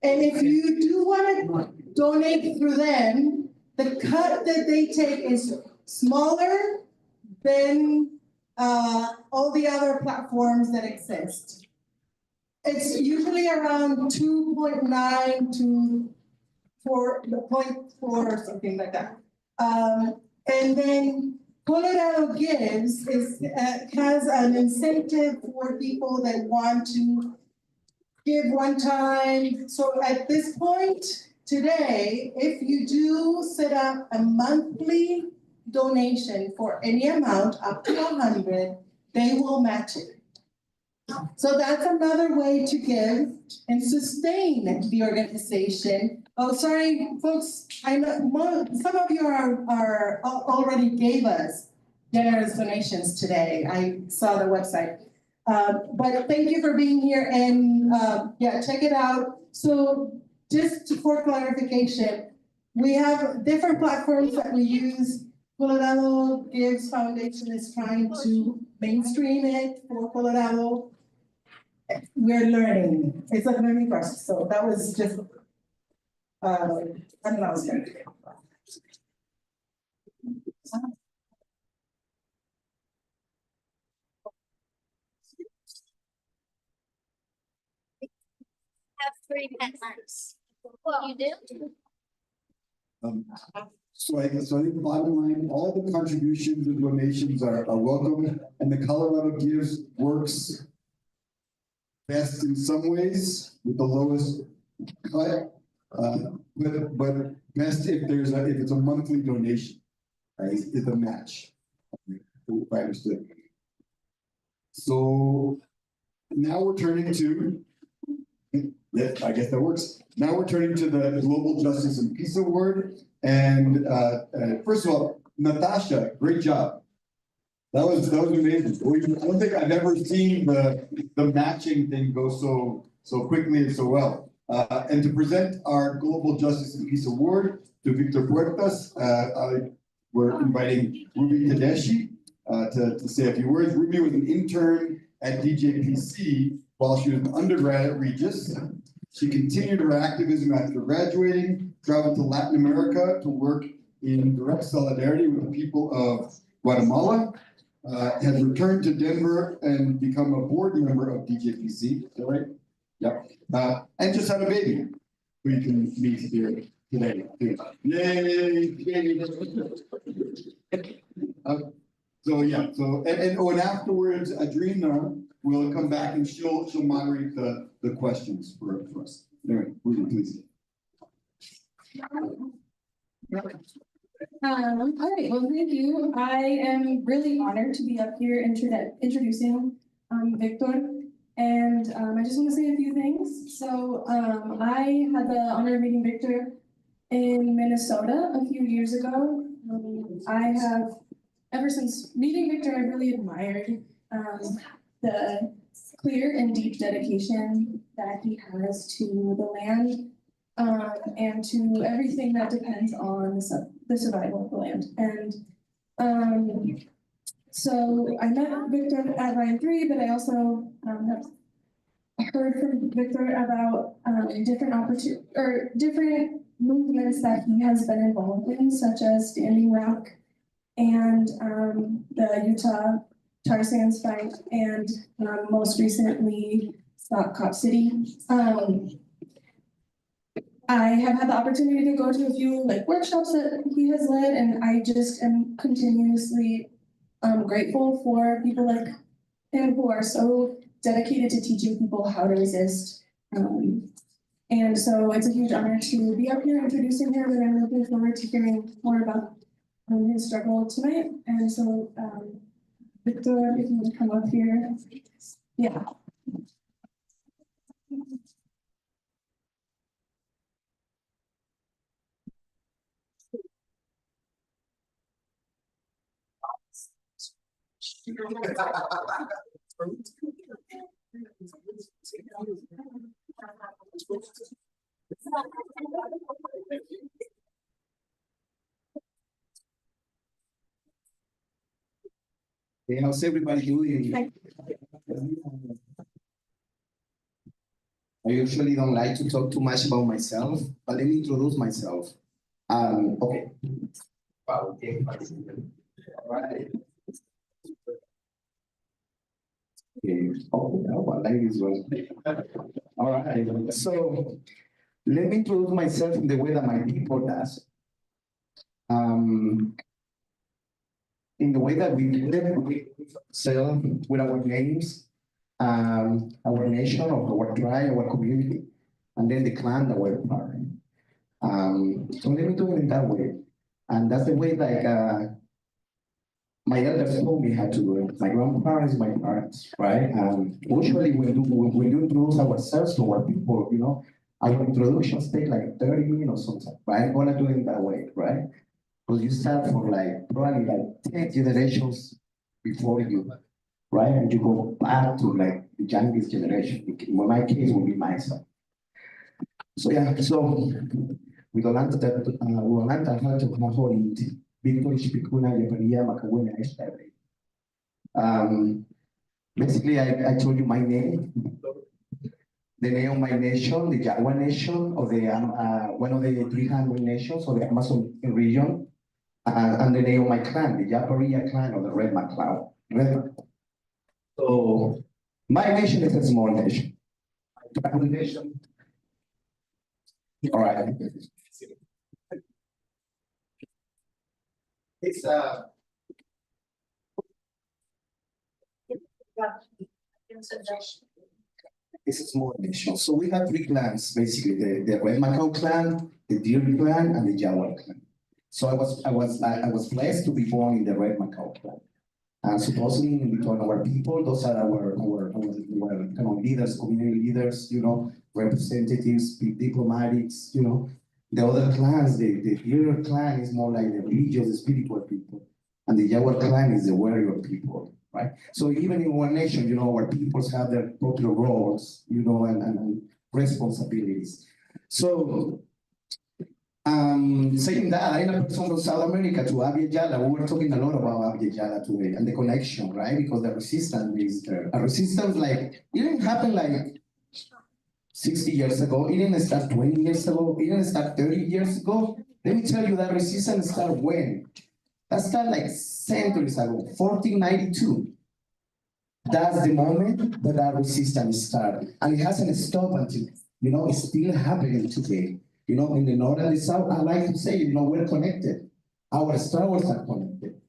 And if you do want to donate through them, the cut that they take is smaller than all the other platforms that exist. It's usually around 2.9 to 4.4 or something like that. And then Colorado Gives has an incentive for people that want to give one time. So at this point today, if you do set up a monthly donation for any amount up to 100, they will match it. So that's another way to give and sustain the organization. Oh, sorry, folks, I know some of you are already gave us generous donations today. I saw the website. But thank you for being here, and yeah, check it out. So just for clarification, we have different platforms that we use. Colorado Gives Foundation is trying to mainstream it for Colorado. We're learning. It's a learning process. So that was just, I don't know. Have 3 pet months. Well, you do? So I think bottom line, all the contributions and donations are welcome, and the Colorado Gives works best in some ways with the lowest cut, but best if it's a monthly donation, right? It's a match. If I understood. So now we're turning to, yeah, I guess that works. Now we're turning to the Global Justice and Peace Award. And first of all, Natasha, great job. That was amazing. I don't think I've ever seen the matching thing go so quickly and so well. And to present our Global Justice and Peace Award to Victor Puertas, we're inviting Ruby Tedeschi to say a few words. Ruby was an intern at DJPC while she was an undergrad at Regis. She continued her activism after graduating, traveled to Latin America to work in direct solidarity with the people of Guatemala, has returned to Denver and become a board member of DJPC, is that right? Yep. And just had a baby, who you can meet here today. Yay! So yeah, and afterwards, Adrina will come back and she'll moderate the questions for us. Anyway, Ruby, please. All right, well, thank you. I am really honored to be up here introducing Victor. And I just want to say a few things. So I had the honor of meeting Victor in Minnesota a few years ago. I have, ever since meeting Victor, I really admired the clear and deep dedication that he has to the land and to everything that depends on the survival of the land. And so I met Victor at Line 3, but I also have heard from Victor about different movements that he has been involved in, such as Standing Rock and the Utah tar sands fight, and most recently Stop Cop City. I have had the opportunity to go to a few workshops that he has led, and I just am continuously grateful for people like him who are so dedicated to teaching people how to resist. And so it's a huge honor to be up here introducing him, and I'm looking forward to hearing more about his struggle tonight. And so, Victor, if you would come up here. Yeah. Hey, how's everybody doing? I usually don't like to talk too much about myself, but let me introduce myself. Okay. Wow, okay. All right. Okay. Oh, no, I like this one. All right. So let me introduce myself in the way that my people does. In the way that we live, we sell with our names, our nation, our tribe, our community, and then the clan that we're part of. So let me do it in that way. And that's the way my elders told me how to do it. My grandparents, my parents, right? Usually when you introduce ourselves to our people, you know, our introductions take like 30 minutes or something, right? I'm gonna do it that way, right? Because you start from probably 10 generations before you, right? And you go back to the youngest generation. In my case, will be myself. So yeah, so with Olanta had to hold Victor Shpikuna Yaparia Makawena Estabre. Basically, I told you my name, the name of my nation, the Jawa nation, of the one of the 300 nations of the Amazon region, and the name of my clan, the Yaparia clan of the Red MacLeod. So my nation is a small nation. My tribal nation. All right. It's it's a small nation. So we have 3 clans, basically, the Red MacLeod clan, the Deer clan, and the Jawa clan. So I was blessed to be born in the Red Macao clan. And supposedly in between our people, those are our kind of leaders, community leaders, you know, representatives, diplomatics, you know. The other clans, the Hero clan is more like the religious, the spiritual people. And the Jaguar clan is the warrior people, right? So even in one nation, you know, our peoples have their proper roles, you know, and responsibilities. So, saying that, I'm a person from South America to Abya Yala. We were talking a lot about Abya Yala today and the connection, right? Because the resistance is there. A resistance like, it didn't happen like 60 years ago. It didn't start 20 years ago. It didn't start 30 years ago. Let me tell you that resistance started when? That started like centuries ago, 1492. That's the moment that resistance started. And it hasn't stopped until, you know, it's still happening today. You know, in the north and the south, I like to say, you know, we're connected. Our struggles are connected.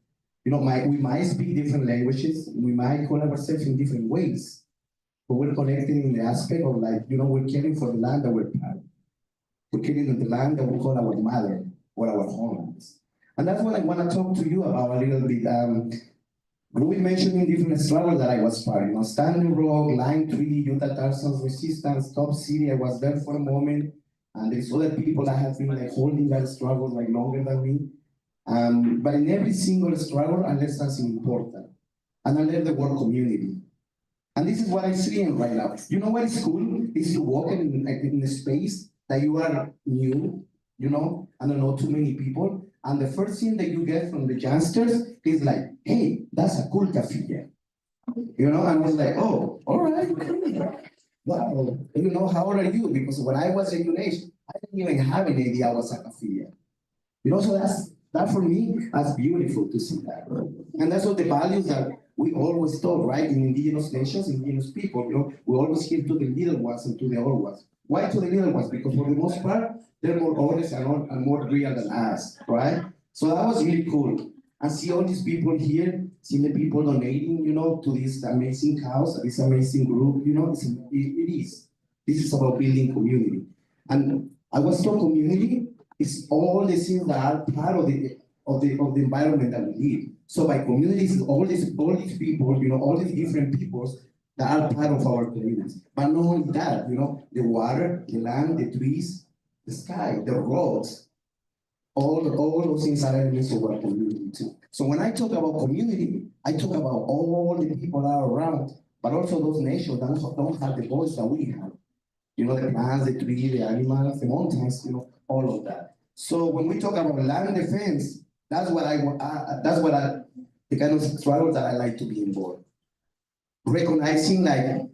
You know, we might speak different languages. We might call ourselves in different ways. But we're connected in the aspect of like, you know, we're caring for the land that we're proud of. We're caring for the land that we call our mother or our homelands. And that's what I want to talk to you about a little bit. We mentioned in different struggles that I was part of. You know, Standing Rock, Line 3, Utah Tarzan's Resistance, Top City. I was there for a moment. And there's other people that have been like holding that struggle like longer than me. But in every single struggle, I learned something important. And I learned the word community. And this is what I'm seeing right now. You know what is cool? Is to walk in a space that you are new, you know, and don't know too many people. And the first thing that you get from the youngsters is like, hey, that's a cool cafe. You know, and I was like, oh, all right. Wow, you know, how old are you? Because when I was in your age, I didn't even have any idea I was a cafe. You know, so that for me, that's beautiful to see that. And that's what the values that we always taught, right? In indigenous nations, indigenous people, you know, we always give to the little ones and to the old ones. Why to the little ones? Because for the most part, they're more honest and more real than us, right? So that was really cool. And see all these people here, see the people donating, you know, to this amazing cause, this amazing group, you know, it is. This is about building community. And I was told community is all the things that are part of the environment that we live. So by communities, all these people, you know, all these different peoples that are part of our communities. But not only that, you know, the water, the land, the trees, the sky, the roads, all those things are elements of our community too. So when I talk about community, I talk about all the people that are around, but also those nations that don't have the voice that we have. You know, the plants, the trees, the animals, the mountains, you know, all of that. So when we talk about land defense, that's what the kind of struggle that I like to be involved. Recognizing like,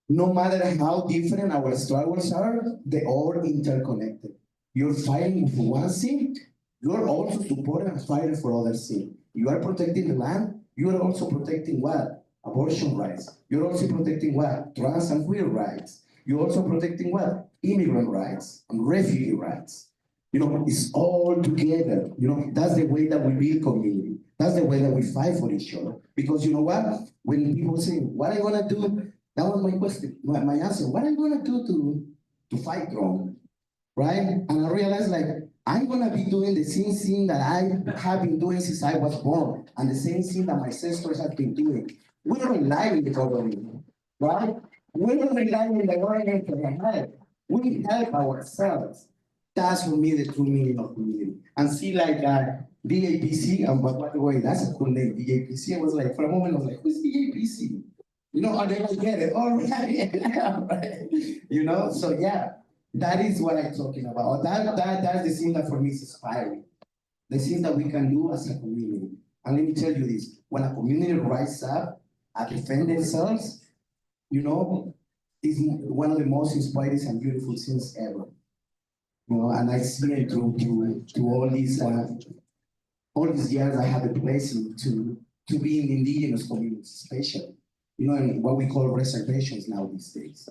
no matter how different our struggles are, they are interconnected. You're fighting for one thing, you're also supporting and fighting for other things. You are protecting the land, you are also protecting what? Abortion rights. You're also protecting what? Trans and queer rights. You're also protecting what? Immigrant rights and refugee rights. You know, it's all together. You know, that's the way that we build community. That's the way that we fight for each other. Because you know what? When people say, what are you gonna do? That was my question, my answer. What are you gonna do to fight wrong? Right? And I realized like, I'm gonna be doing the same thing that I have been doing since I was born, and the same thing that my sisters have been doing. We don't rely on the government, right? We don't rely on the government for the help. We help ourselves. That's for me the true meaning of community. And see like DAPC, and by the way, that's a cool name, DAPC. I was like, for a moment, I was like, who's DAPC? You know, I didn't get it. All right. You know, so yeah. That is what I'm talking about. That's the thing that for me is inspiring. The thing that we can do as a community. And let me tell you this, when a community rises up and defend themselves, you know, it's one of the most inspiring and beautiful things ever. You know, and I see it through all these years I have the blessing to be in indigenous communities, especially, you know, in what we call reservations now these days.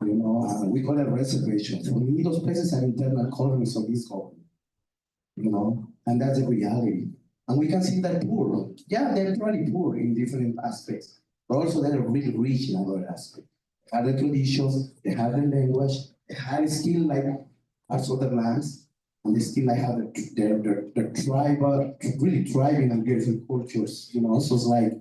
You know, we call it reservations. For me, those places are internal colonies of this government. You know, and that's the reality. And we can see that poor. Yeah, they're probably poor in different aspects, but also they're really rich in other aspects. They have the traditions, they have the language, they have skill like our other lands. and they still like have their tribal, really thriving and beautiful cultures, you know, so it's like,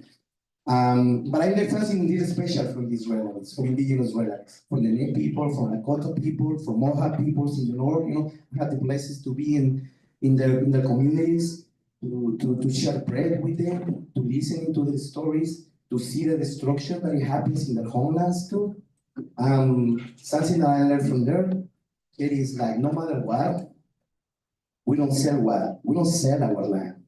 but I learned something really special from these relatives, from indigenous relatives, from the Nez people, from Lakota people, from Mohawk peoples in the north, you know, I had the blessings to be in their communities, to share bread with them, to listen to the stories, to see the destruction that it happens in their homelands too. Something that I learned from there, it is like no matter what, we don't sell our land.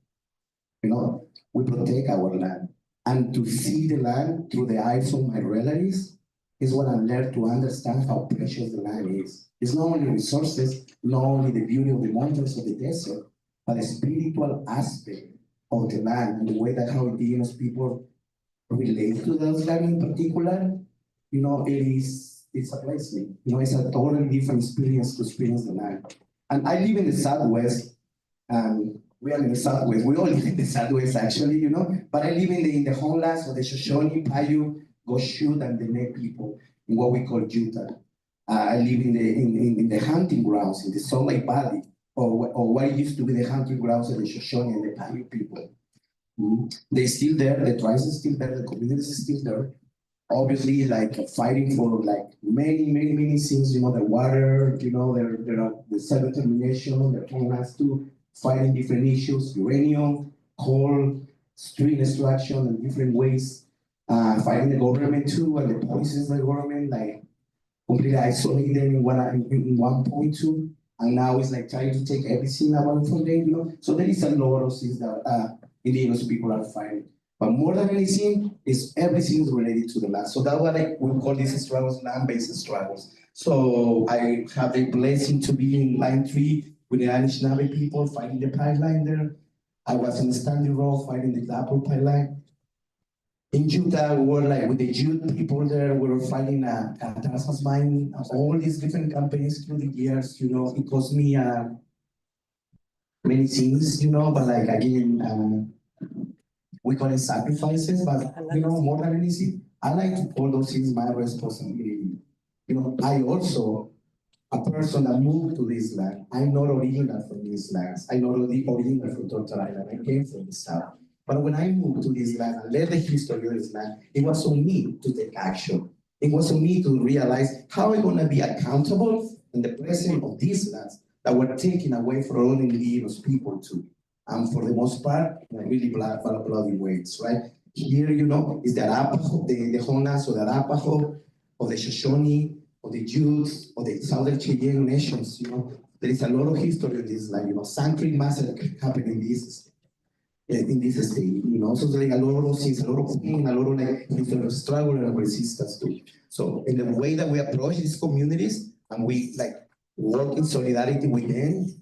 You know, we protect our land. And to see the land through the eyes of my relatives is what I learned to understand how precious the land is. It's not only resources, not only the beauty of the mountains of the desert, but the spiritual aspect of the land and the way that how indigenous people relate to those land in particular. You know, it's a blessing. You know, it's a totally different experience to experience the land. And I live in the Southwest, we are in the Southwest. We all live in the Southwest, actually, you know. But I live in the homelands of the Shoshone, Paiute, Goshute, and the Nez people in what we call Utah. I live in the hunting grounds in the Salt Lake Valley, or what used to be the hunting grounds of the Shoshone and the Paiute people. They're still there. The tribes are still there. The community is still there. Obviously, like fighting for like many things. You know, the water. You know, the self-determination. Their homelands too. Fighting different issues, uranium, coal, street destruction, and different ways. Fighting the government too, and the policies of the government, like completely isolating them in one point too. And now it's like trying to take everything away from them, you know. So there is a lot of things that indigenous people are fighting. But more than anything, everything is related to the land. So that's what we call these struggles, land-based struggles. So I have the blessing to be in Line 3 with the Anishinaabe people fighting the pipeline there. I was in Standing Rock fighting the Apple pipeline. In Utah, we were like with the Ute people there, we were fighting a Tarasas mine, all these different companies through the years, you know. It cost me many things, you know, but like again, we call it sacrifices, but you know, more than anything, I like to call those things my responsibility. You know, I also, a person that moved to this land, I'm not original from these lands. I'm not original from Tortola Island. I came from the south. But when I moved to this land and learned the history of this land, it was on me to take action. It was on me to realize how I'm going to be accountable in the presence of these lands that were taken away from all indigenous people too. And for the most part, in a really bloody ways, right? Here, you know, is the Arapaho, the homelands of the Arapaho, of the Shoshone, of the Ute, of the Southern Cheyenne nations, you know. There is a lot of history in this land, you know. Sand Creek Massacre happened in this state, you know. So there's like a lot of things, a lot of pain, a lot of like historical struggle and resistance too. So in the way that we approach these communities and we like work in solidarity with them,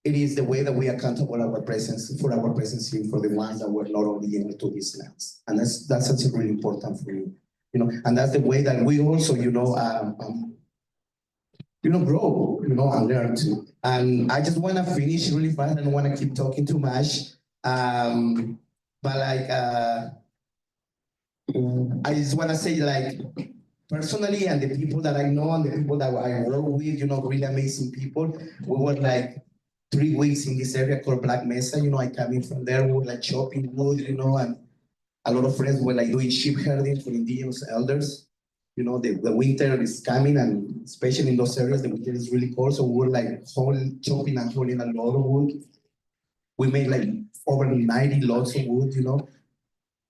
it is the way that we accountable for our presence here for the ones that were not original to these lands. And that's something really important for me, you know. And that's the way that we also, you know, grow, you know, and learn too. And I just want to finish really fast. I don't want to keep talking too much. But like, I just want to say, like, personally, and the people that I know and the people that I work with, you know, really amazing people. We were like 3 weeks in this area called Black Mesa. You know, I came in from there, we were like chopping wood, you know, and a lot of friends were like doing sheep herding for indigenous elders. You know, the winter is coming, and especially in those areas, the winter is really cold. So we were like chopping and hauling a lot of wood. We made like over 90 lots of wood, you know.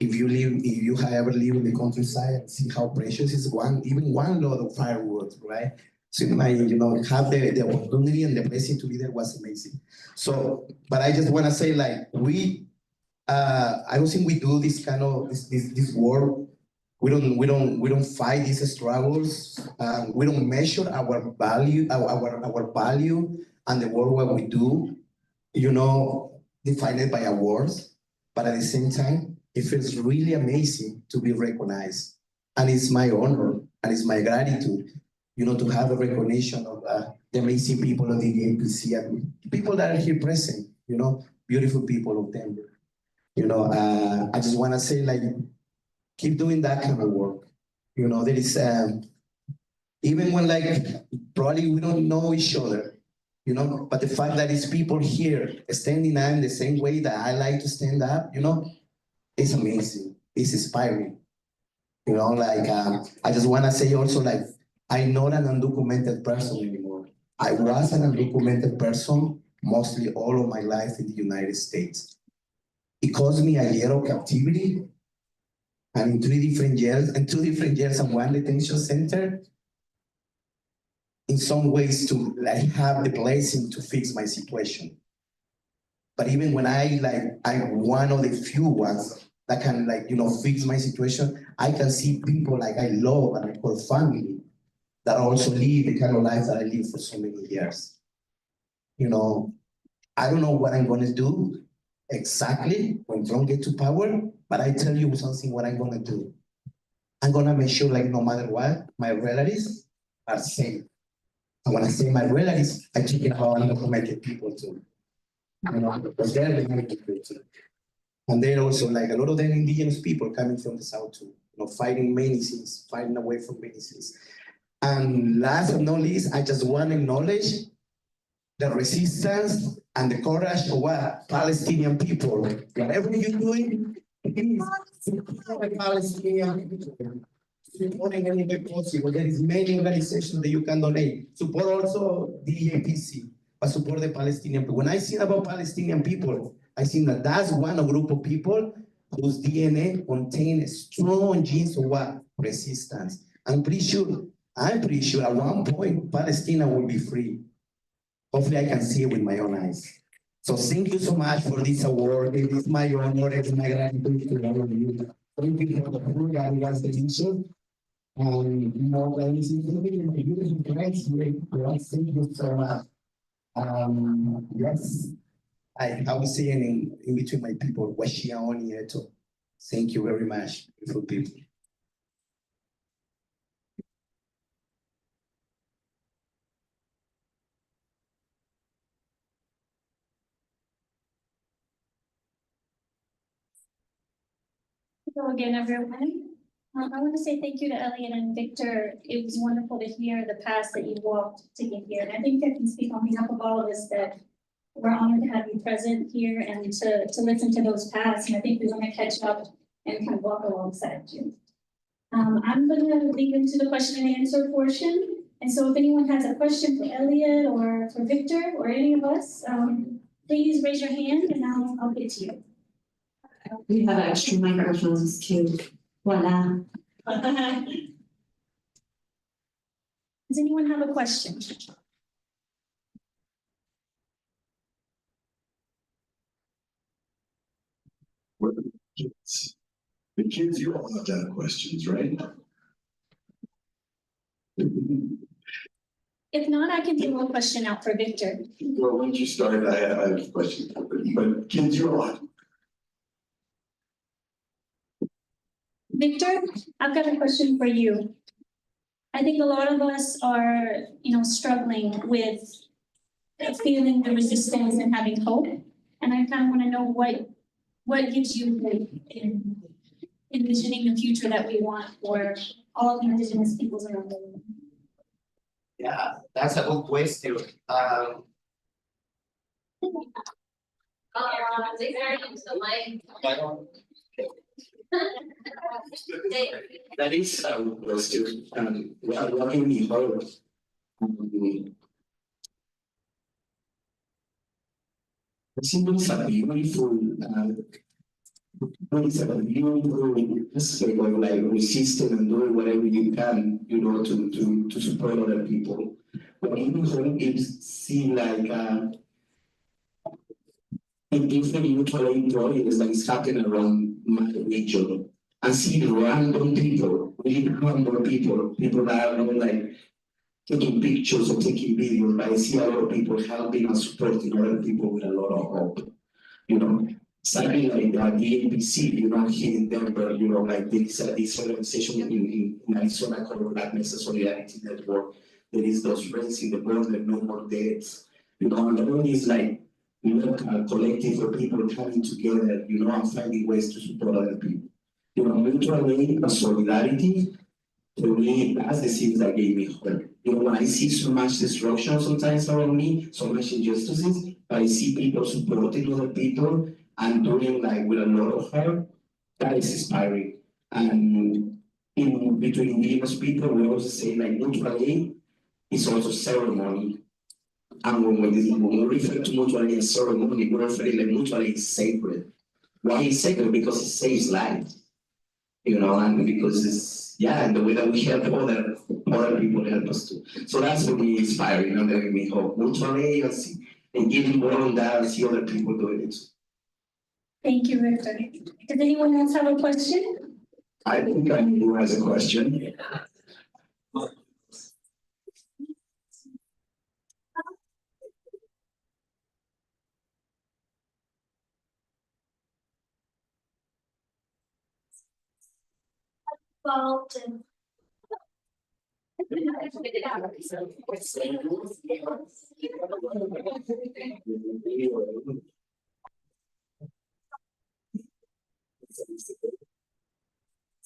If you have ever lived in the countryside and see how precious is even one load of firewood, right? So you know, have the opportunity and the blessing to be there was amazing. So, but I just want to say, like, I don't think we do this kind of this work. We don't fight these struggles. We don't measure our value, our value, and the work what we do, you know, defined by awards. But at the same time, it feels really amazing to be recognized, and it's my honor and it's my gratitude, you know, to have a recognition of the amazing people of the APC and people that are here present, you know, beautiful people of Denver. You know, I just want to say, like, keep doing that kind of work. You know, there is, even when like, probably we don't know each other, you know, but the fact that it's people here standing up in the same way that I like to stand up, you know, it's amazing, it's inspiring. You know, like, I just wanna say also, like, I'm not an undocumented person anymore. I was an undocumented person mostly all of my life in the United States. It caused me a year of captivity and in 3 different jails, and 2 different jails and 1 detention center. In some ways to like have the blessing to fix my situation. But even when I'm one of the few ones that can like, you know, fix my situation, I can see people like I love and I call family that also live the kind of life that I lived for so many years. You know, I don't know what I'm gonna do exactly when Trump get to power, but I tell you something what I'm gonna do. I'm gonna make sure like no matter what, my relatives are safe. And when I say my relatives, I'm talking about undocumented people too. You know, because they're the people too. And they're also like a lot of them indigenous people coming from the South too, you know, fighting many things, fighting away from many things. And last but not least, I just want to acknowledge the resistance and the courage of what Palestinian people, whatever you're doing, please support the Palestinian people. Supporting any way possible. There is many organizations that you can donate. Support also the DJPC, but support the Palestinian people. When I think about Palestinian people, I think that that's one group of people whose DNA contains strong genes of what? Resistance. I'm pretty sure at one point, Palestine will be free. Hopefully I can see it with my own eyes. So thank you so much for this award. It is my honor, it is my gratitude to all of you. Thank you for the full organization. You know, anything my beautiful friends here, thank you so much. Yes, I was saying in between my people, Washiaoni Eto. Thank you very much, beautiful people. Hello again, everyone. I want to say thank you to Elliot and Victor. It was wonderful to hear the path that you walked to get here. And I think I can speak on behalf of all of us that we're honored to have you present here and to listen to those paths. And I think we're going to catch up and kind of walk alongside you. I'm going to lead into the question and answer portion. And so if anyone has a question for Elliot or for Victor or any of us, please raise your hand and I'll get to you. We have extra microphones too. Voila. Does anyone have a question? What are the kids? The kids, you all have to have questions, right? If not, I can throw a question out for Victor. Well, once you start, I have a question, but kids, you're on. Victor, I've got a question for you. I think a lot of us are, struggling with feeling the resistance and having hope. And I kind of want to know what gives you hope in envisioning the future that we want for all the Indigenous peoples around the world. Yeah, that's a good question. That is a good question. What give me hope? I think it's a beautiful aspect of like resisting and doing whatever you can, to support other people. But even hope is seen like in different mutual employees that is happening around my region. And see random people, really random people that are not like taking pictures or taking videos, but I see a lot of people helping and supporting other people with a lot of hope. Something like the DAPC, here in Denver, like this organization in Arizona called Blackness and Solidarity Network. There is those raising the border, no more deaths. And the one is like local collective of people coming together, and finding ways to support other people. Mutual aid and solidarity, to me, that's the things that gave me hope. You know, when I see so much destruction sometimes around me, so much injustices, but I see people supporting other people and doing like with a lot of heart, that is inspiring. And in between indigenous people, we also say like mutual aid is also ceremony. And when we refer to mutual aid as ceremony, we're referring like mutual aid is sacred. Why is sacred? Because it saves lives. You know, and because it's and the way that we help other people help us too. So that's for me inspiring and giving me hope. Mutual aid and getting more on that and see other people doing it. Thank you, Victor. Does anyone else have a question? I think I know who has a question. Bolton.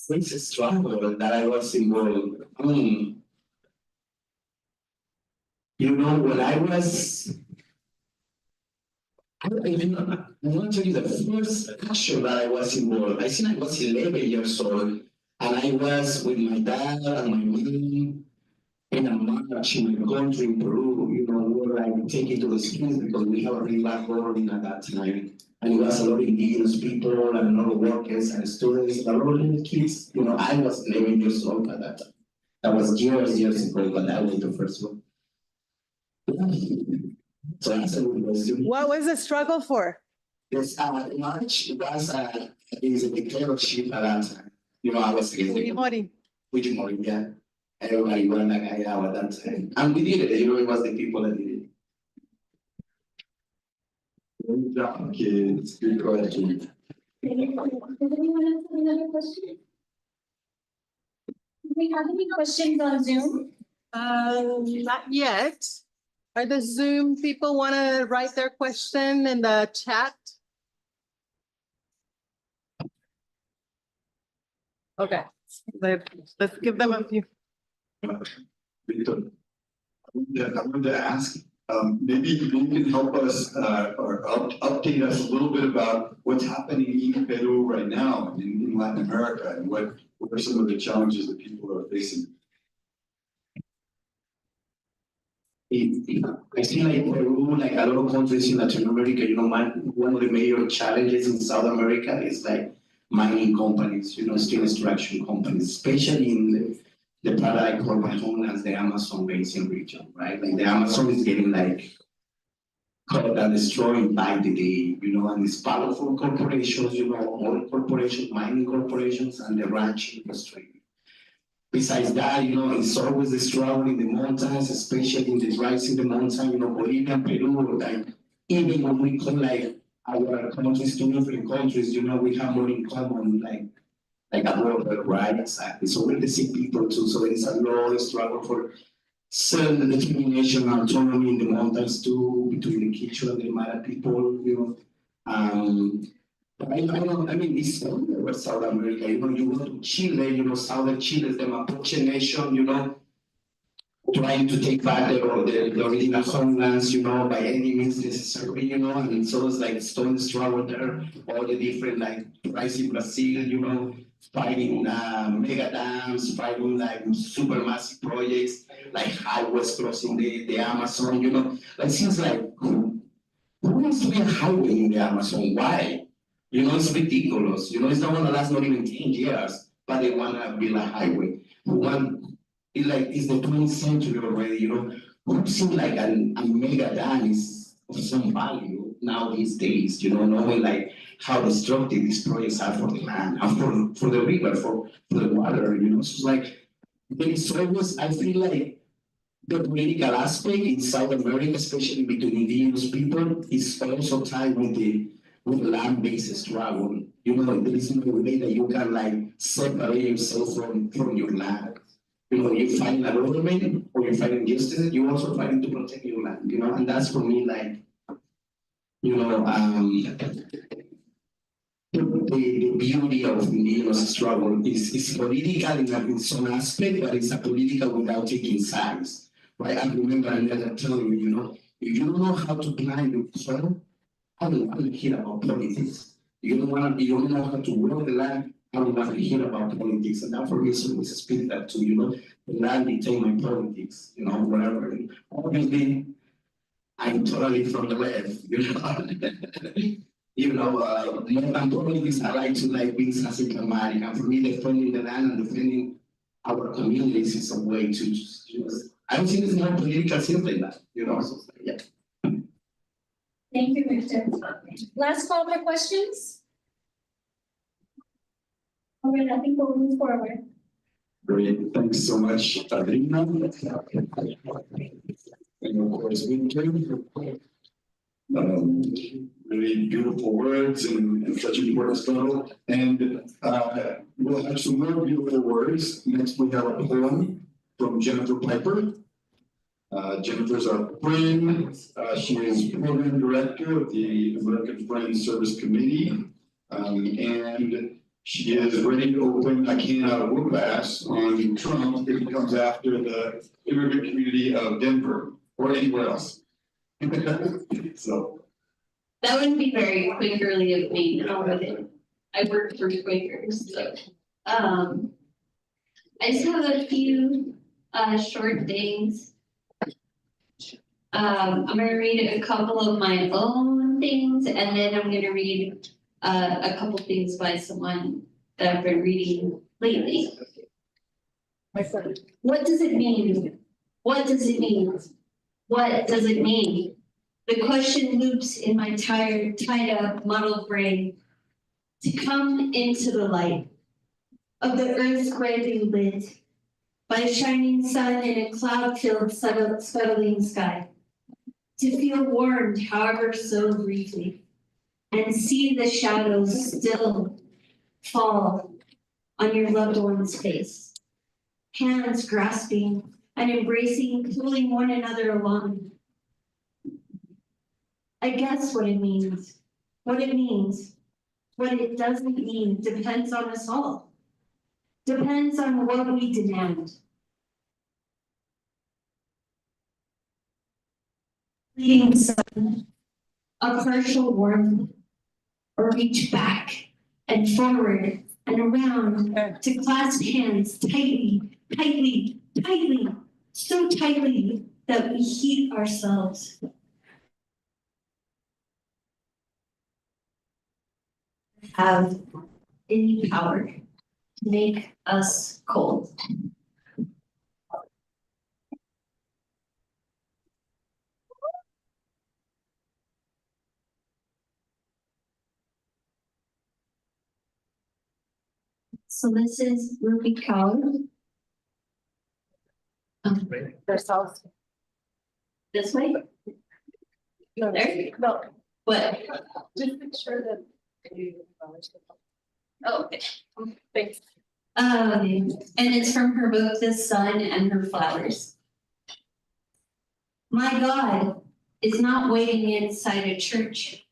It's a struggle that I was involved. You know, when I was, I want to tell you the first action that I was involved. I think I was 11 years old, and I was with my dad and my mom in a march in my country in Peru. You know, we were like taking to the streets because we have a really bad government at that time. And it was a lot of indigenous people and a lot of workers and students, and a lot of little kids. You know, I was 11 years old at that time. That was years ago, but that was the first one. So that's a good question. What was the struggle for? This march was a dictatorship at that time. You know, I was against Fujimori, yeah. Everybody went like I am at that time. And we did it, you know, it was the people that did it. Okay, it's a good question. Does anyone else have another question? Do we have any questions on Zoom? Not yet. Are the Zoom people want to write their question in the chat? Okay, let's give them a few. Victor, I wanted to ask, maybe you can help us or update us a little bit about what's happening in Peru right now in Latin America and what are some of the challenges that people are facing? I see like Peru, like a lot of countries in Latin America, you know, one of the major challenges in South America is like mining companies, you know, steel extraction companies, especially in the part I call my home as the Amazon basin region, right? Like the Amazon is getting like cut and destroyed by the day, you know, and it's powerful corporations, you know, oil corporations, mining corporations, and the ranch industry. Besides that, you know, it's always the struggle in the mountains, especially in the drives in the mountain, you know, Bolivia and Peru, like, even when we call like our countries to different countries, you know, we have more in common, like a border, right? Exactly. So we're the same people too. So it's a long struggle for self-determination and autonomy in the mountains too, between the Quechua and the Mara people, you know. I mean, it's all over South America. You know, you go to Chile, you know, southern Chile is the Mapuche nation, you know, trying to take back the original homelands, you know, by any means necessary, you know, and so it's like stone struggle there, all the different like tribes in Brazil, you know, fighting mega dams, fighting like supermassive projects, like highways crossing the Amazon, you know, like seems like who wants to be a highway in the Amazon? Why? You know, it's ridiculous. You know, it's not gonna last not even 10 years, but they wanna build a highway. It's the 20th century already, you know. We've seen like a mega dam is of some value now these days, you know, knowing like how destructive these projects are for the land, and for the river, for the water, you know. So it's like, there is always, I feel like the political aspect in South America, especially between indigenous people, is also tied with the land-based struggle. You know, there is no way that you can like separate yourself from your land. You know, you fight a government or you fight injustice, you also fighting to protect your land, you know, and that's for me like, you know, the beauty of indigenous struggle is political in some aspect, but it's a political without taking sides. right? I remember another telling me, if you don't know how to plan your soil, I don't want to hear about politics. You don't know how to work the land, I don't want to hear about politics. And that for me is always speak that to, the land dictate my politics, whatever. And obviously, I'm totally from the left, more than politics, I like to be systematic. And for me, defending the land and defending our communities is a way to just, I don't think it's more political simply that, so, yeah. Thank you, Victor. Last call for questions? All right, I think we'll move forward. Great, thanks so much, Padrina. And of course, Victor. Really beautiful words and such important stuff. And we'll have some more beautiful words. Next, we have a poem from Jennifer Piper. Jennifer's our friend. She is program director of the American Friends Service Committee. And she is ready to open a can of whoop-ass on Trump if he comes after the immigrant community of Denver or anywhere else. So. That wouldn't be very Quakerly of me, would it? I work for Quakers, so. I just have a few short things. I'm gonna read a couple of my own things, and then I'm gonna read a couple things by someone that I've been reading lately. What does it mean? What does it mean? What does it mean? The question loops in my tired, tied up, muddled brain. To come into the light of the earth's brightly lit by a shining sun in a cloud-filled, scuttling sky. To feel warmed, however so briefly, and see the shadows still fall on your loved one's face. Hands grasping and embracing, pulling one another along. I guess what it means. What it means, what it doesn't mean depends on us all. Depends on what we demand. Fleeting sun, a partial warmth, or reach back and forward and around to clasp hands tightly, tightly, tightly, so tightly that we heat ourselves. Have any power to make us cold. So this is Ruby Kaur. Themselves. This way? No, There? no, What? just make sure that. Oh, okay. Thanks. And it's from her book, The Sun and Her Flowers. My God is not waiting inside a church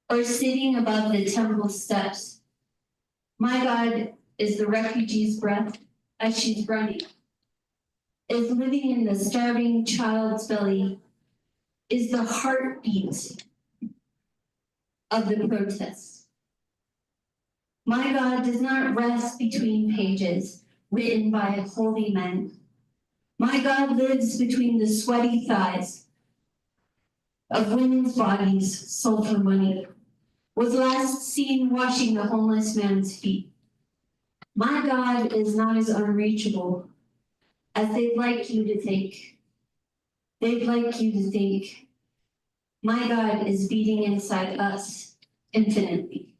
or sitting above the temple steps. My God is the refugee's breath as she's running, is living in the starving child's belly, is the heartbeat of the protest. My God does not rest between pages written by holy men. My God lives between the sweaty thighs of women's bodies sold for money, was last seen washing the homeless man's feet. My God is not as unreachable as they'd like you to think. They'd like you to think. My God is beating inside us infinitely.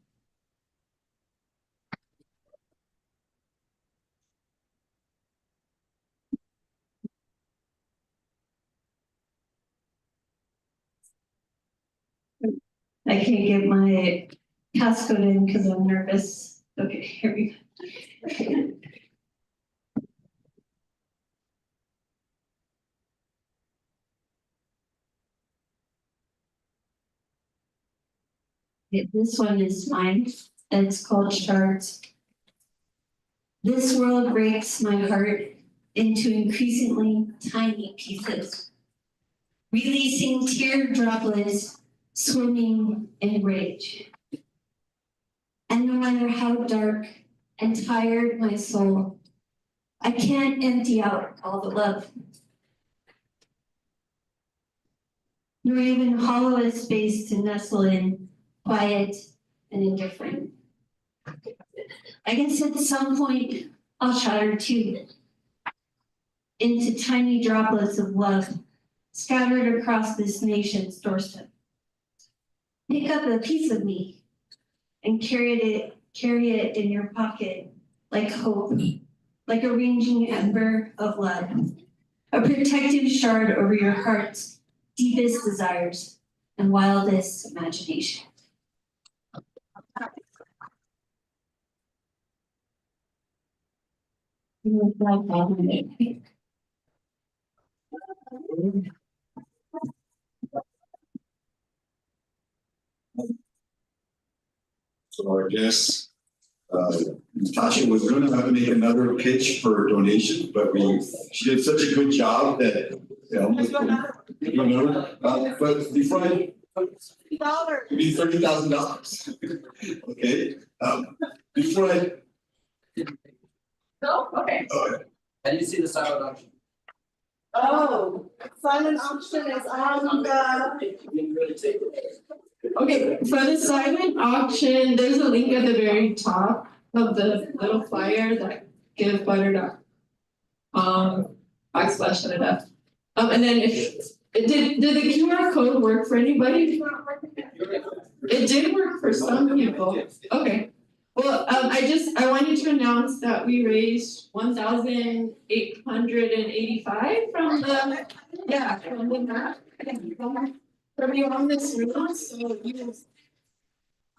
I can't get my passcode in because I'm nervous. Okay, here we go. Okay, this one is mine, and it's called Shards. This world breaks my heart into increasingly tiny pieces, releasing tear droplets swimming in rage. And no matter how dark and tired my soul, I can't empty out all the love, nor even hollow a space to nestle in, quiet and indifferent. I guess at some point I'll shatter too, into tiny droplets of love scattered across this nation's doorstep. Pick up a piece of me and carry it in your pocket like hope, like a ranging ember of love, a protective shard over your heart's deepest desires and wildest imagination. So I guess Natasha was gonna make another pitch for donation, but she did such a good job that but before I give me $30,000. Okay, before I. No, okay. I didn't see the silent auction. Oh, silent auction is on the. Okay, for the silent auction, there's a link at the very top of the little flyer that givebutter.com /. And then if did the QR code work for anybody? It did work for some people. Okay. Well, I wanted to announce that we raised 1,885 from you on this room, so you.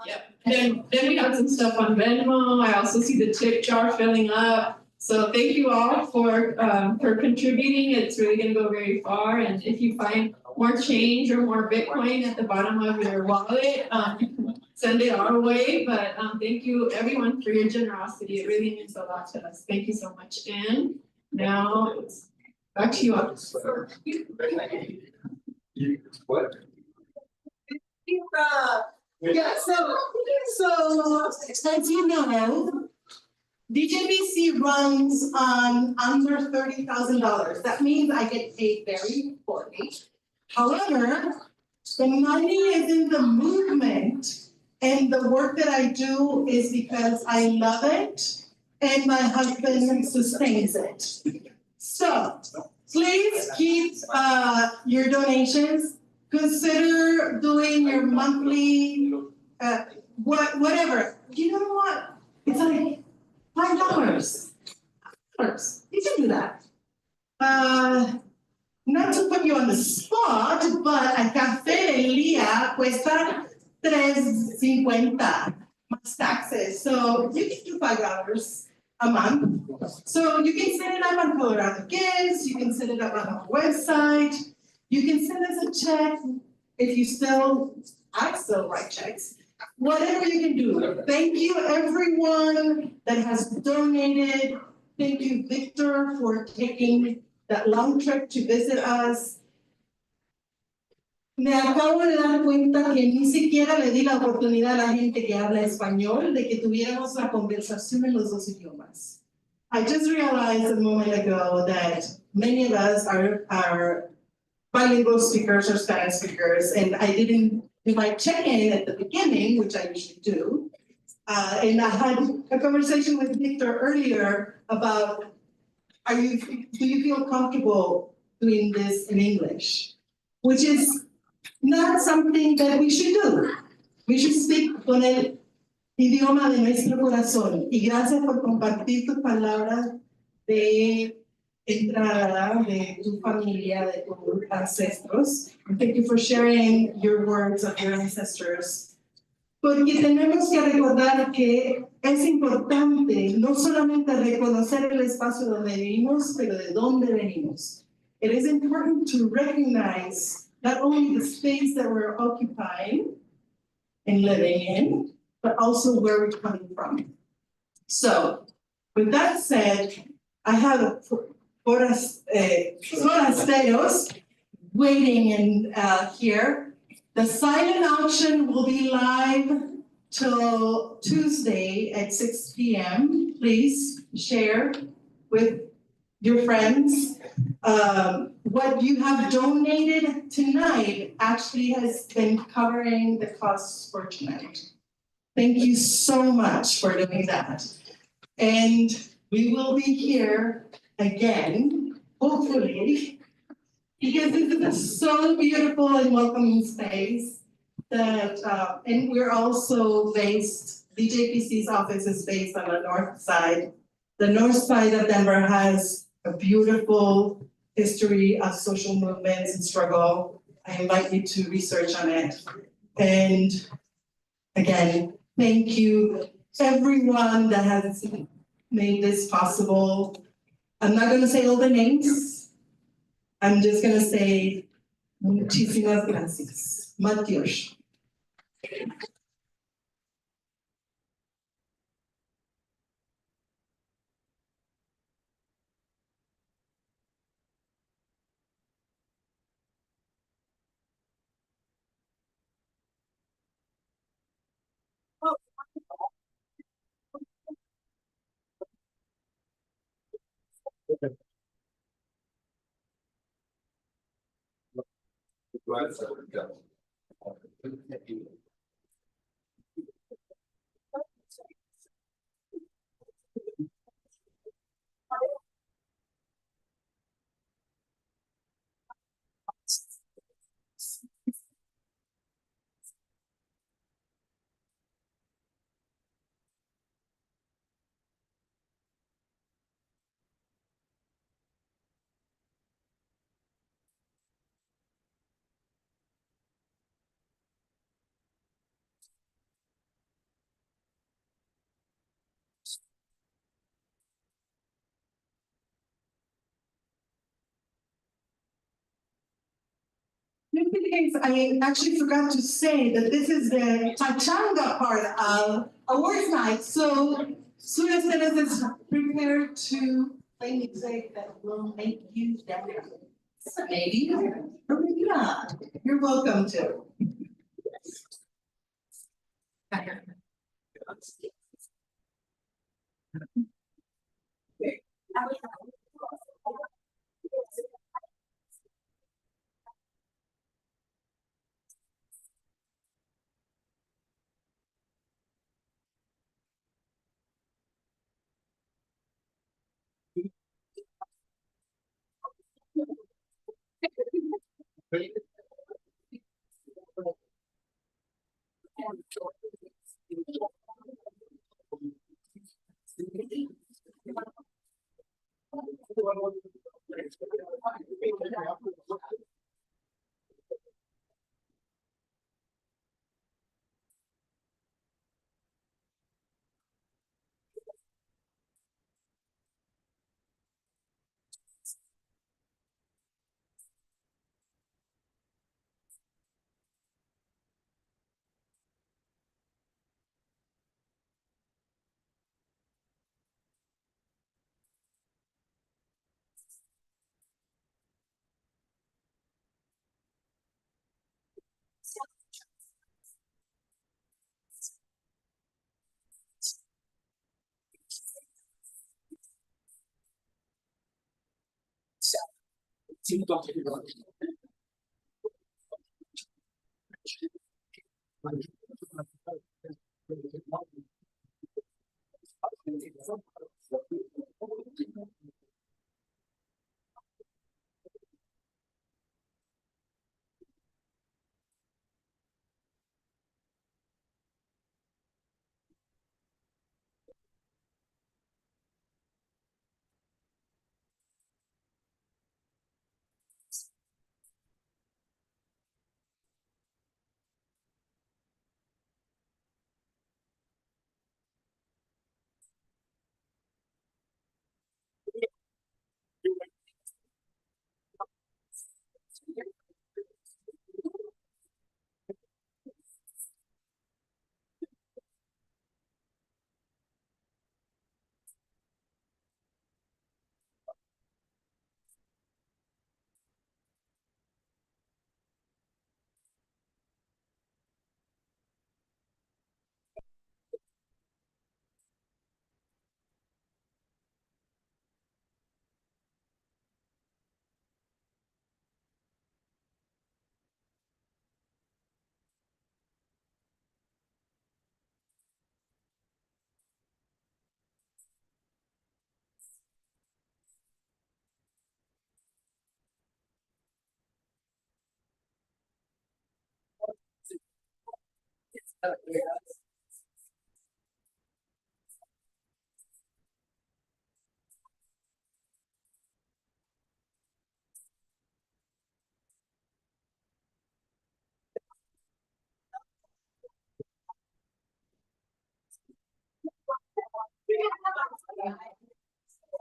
Yep. Then we got some stuff on Venmo. I also see the tip jar filling up. So thank you all for contributing. It's really gonna go very far. And if you find more change or more Bitcoin at the bottom of your wallet, send it our way. But thank you everyone for your generosity. It really means a lot to us. Thank you so much. And now it's back to you all. What? Yeah, so as you know, DJBC runs on under $30,000. That means I get paid very poorly. However, the money is in the movement, and the work that I do is because I love it and my husband sustains it. So please keep your donations. Consider doing your monthly, whatever. You know what? It's like $5. You can do that. Not to put you on the spot, but a café del día cuesta $3.50 más taxes. So you can do $5 a month. So you can set it up on Colorado Gives, you can set it up on our website. You can send us a check if I still write checks. Whatever you can do. Thank you everyone that has donated. Thank you, Victor, for taking that long trip to visit us. Me acabo de dar cuenta que ni siquiera le di la oportunidad a la gente que habla español de que tuviéramos la conversación en los dos idiomas. I just realized a moment ago that many of us are bilingual speakers or Spanish speakers, and I didn't do my check-in at the beginning, which I usually do. And I had a conversation with Victor earlier about, do you feel comfortable doing this in English? Which is not something that we should do. We should speak con el idioma de nuestro corazón. Y gracias por compartir tus palabras de entrada de tu familia, de tus ancestros. Thank you for sharing your words of your ancestors. Porque tenemos que recordar que es importante no solamente reconocer el espacio donde vivimos, pero de dónde venimos. It is important to recognize not only the space that we're occupying and living in, but also where we're coming from. So, with that said, I have forasteros waiting in here. The silent auction will be live till Tuesday at 6 p.m. Please share with your friends. What you have donated tonight actually has been covering the costs for tonight. Thank you so much for doing that. And we will be here again, hopefully, because this is so beautiful and welcoming space that, and we're also based, DJPC's office is based on the north side. The north side of Denver has a beautiful history of social movements and struggle. I invite you to research on it. And again, thank you everyone that has made this possible. I'm not gonna say all the names. I'm just gonna say muchísimas gracias. Matios. I actually forgot to say that this is the pachanga part of awards night. So Sura Ceres is prepared to play music that will make you dance. So maybe, or maybe not. You're welcome to.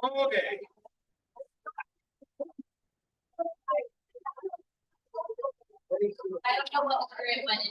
Okay. I don't know what current one is.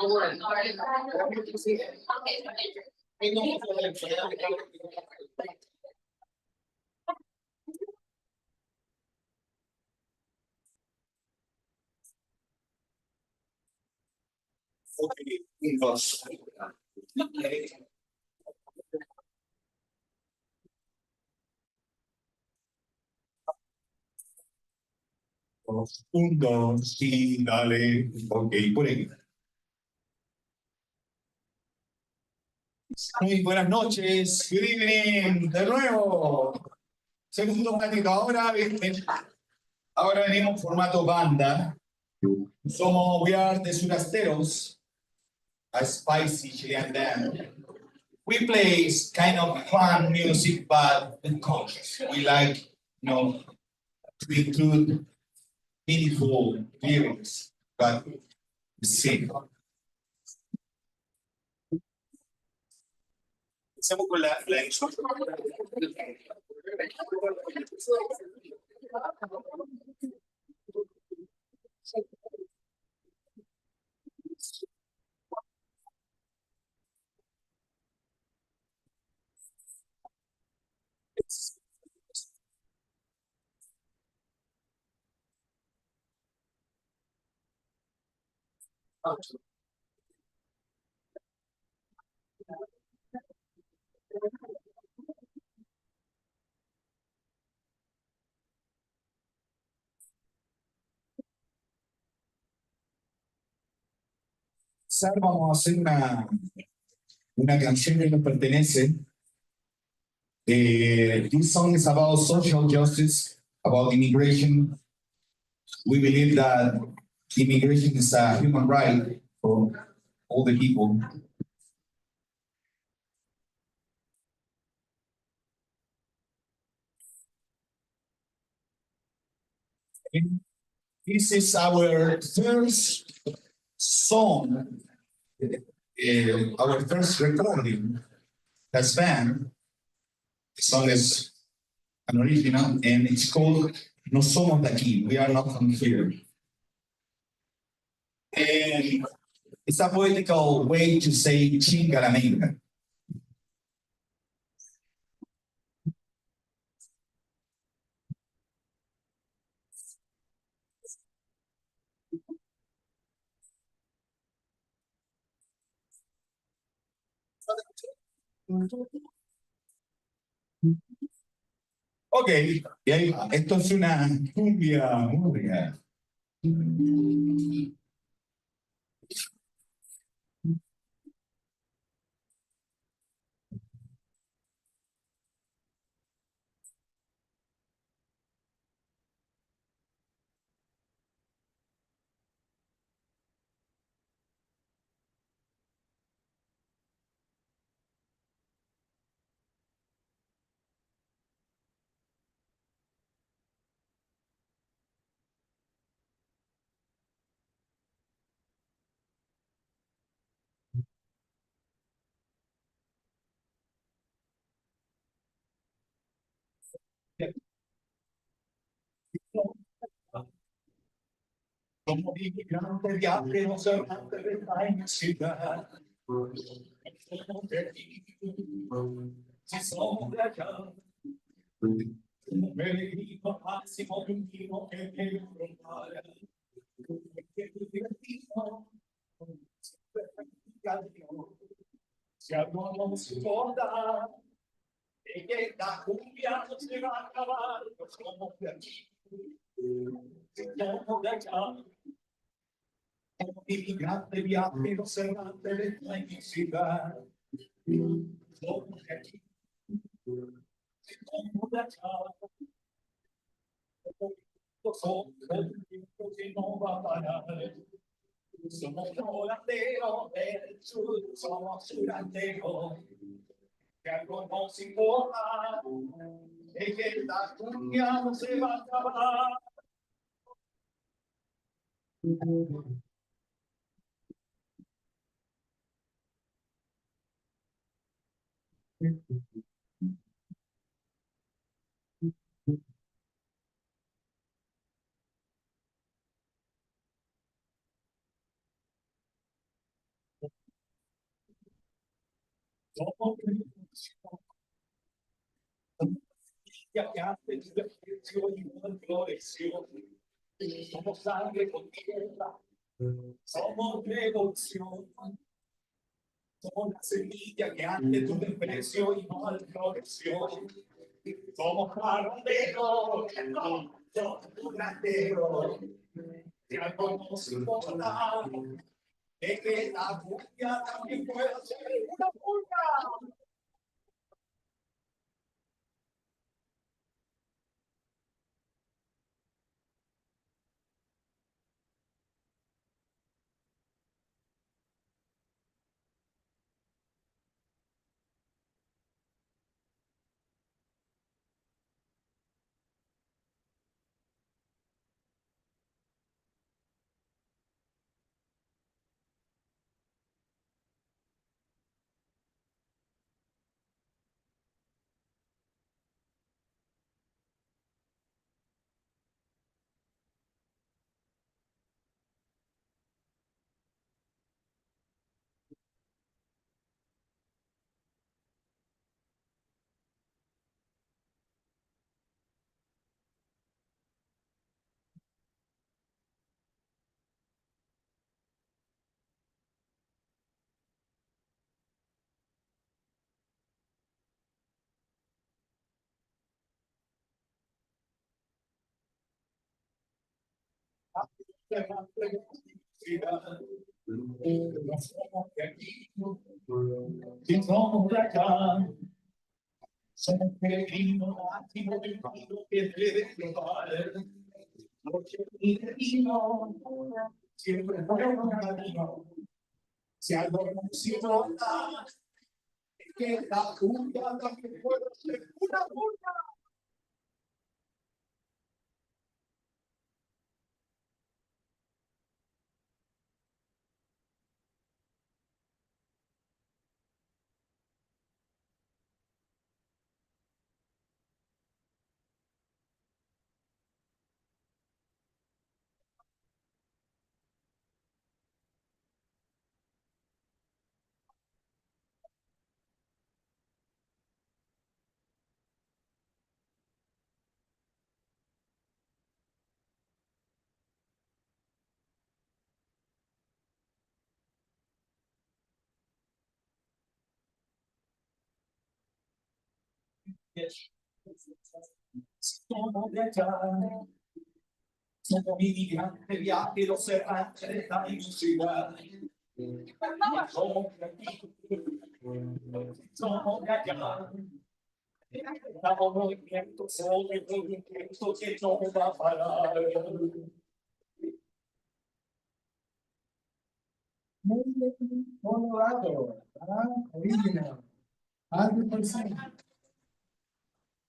Un, dos, sí, dale. Ok, por ahí. Muy buenas noches. Good evening. De nuevo. Segundo ratito. Ahora venimos en formato banda. We are the Surasteros, a spicy Chilean band. We play kind of fun music, but with conscious. We like, to include meaningful lyrics, but sing. Empecemos con la vamos a hacer una canción que nos pertenece. This song is about social justice, about immigration. We believe that immigration is a human right for all the people. And this is our first song, our first recording as band. The song is an original and it's called No Somos de Aquí, We Are Not From Here. And it's a poetical way to say chinga la negra. Ok, y ahí va. Esto es una cumbia murga. Como inmigrante viaje, no sé dónde de la inmensidad. Si somos de allá, como me dijo máximo último que me rompara. Que divertido, si algo nos importa, que esta cumbia no se va a acabar, no somos de aquí. Somos de allá. Como inmigrante viaje, no se va de la inmensidad. Somos de aquí. Somos de allá. Somos el tiempo que no va a parar. Somos curanderos del sur, somos curanderos. Que algo nos importa, es que la cumbia no se va a acabar. Somos ya que antes de floreció y no floreció. Somos sangre con tierra, somos devoción. Somos la semilla que antes tuve precio y no floreció. Somos curanderos, somos curanderos. Si algo nos importa, es que la cumbia también puede ser una cumbia. No somos de aquí, si somos de allá, somos peregrinos, nativos del mundo que debe llevar. Porque mi destino siempre fue un camino. Si algo nos importa, es que la cumbia también puede ser una cumbia. Somos de allá, somos inmigrantes, viajeros errantes de esta ciudad. Somos de aquí, somos de allá. Estamos movimientos, somos movimientos que no va a parar. Colorado, original, 100%.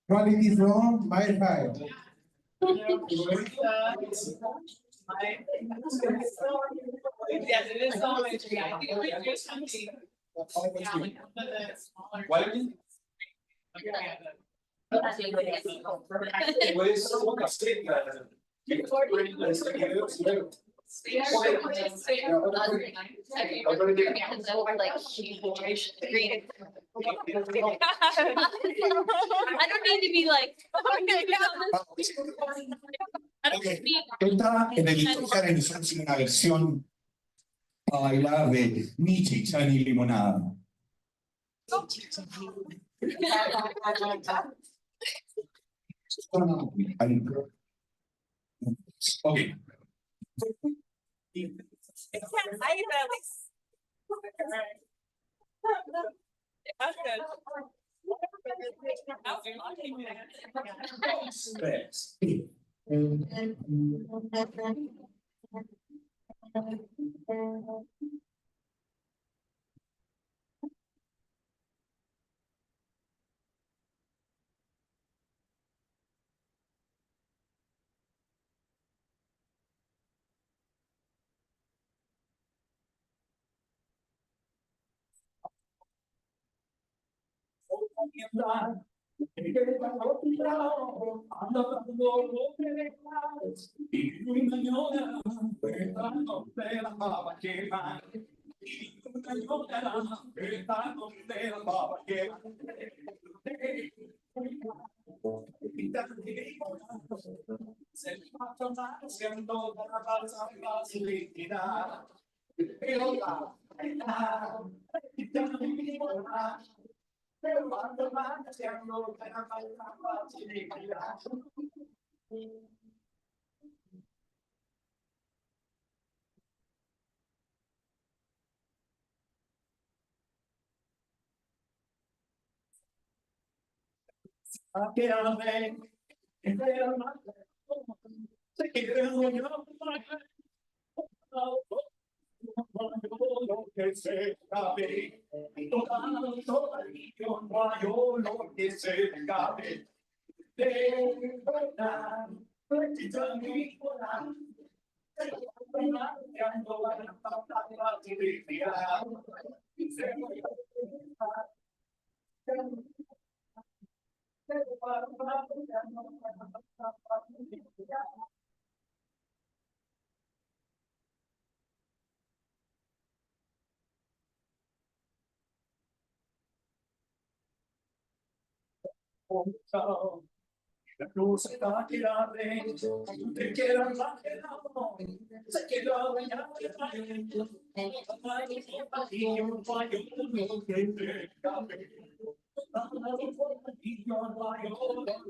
Quality from my side. Yes, it is so much. I think we do something. Yeah, like the smaller. What is I don't need to be like. Okay, esta en el tocar hicimos una versión a bailar de Michi, Chan y Limonada. Okay. La cruz está tirada, te queda exagerado, se queda dañado,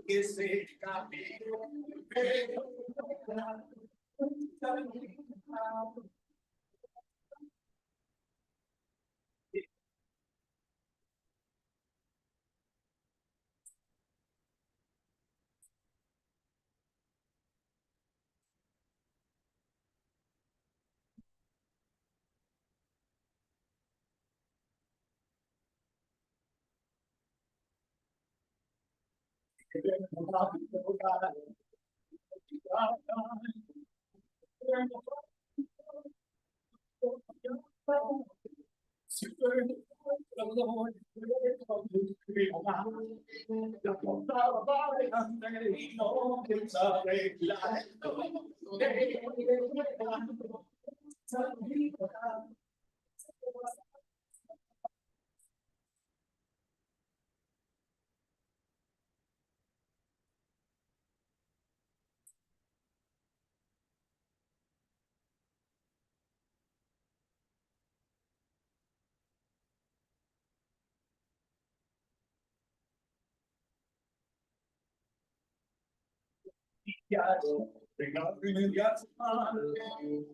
que se escape. Venga, rimediarsi male,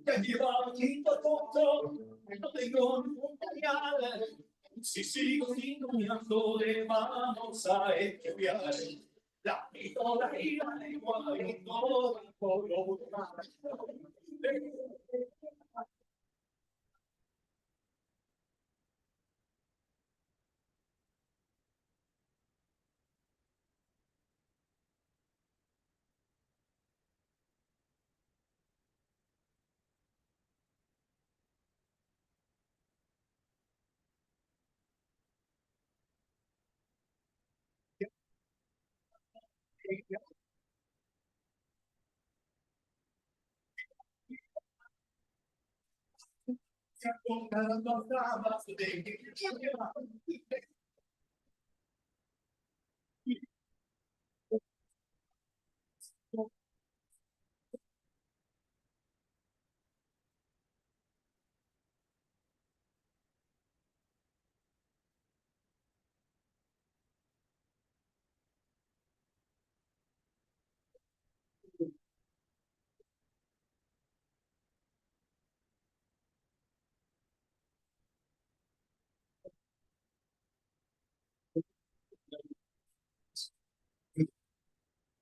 che ti va tutto tutto, non tengo un pugnale, si sigo indovinando le mani, sai che piace, la piccola ira nei guai, todo il pollo,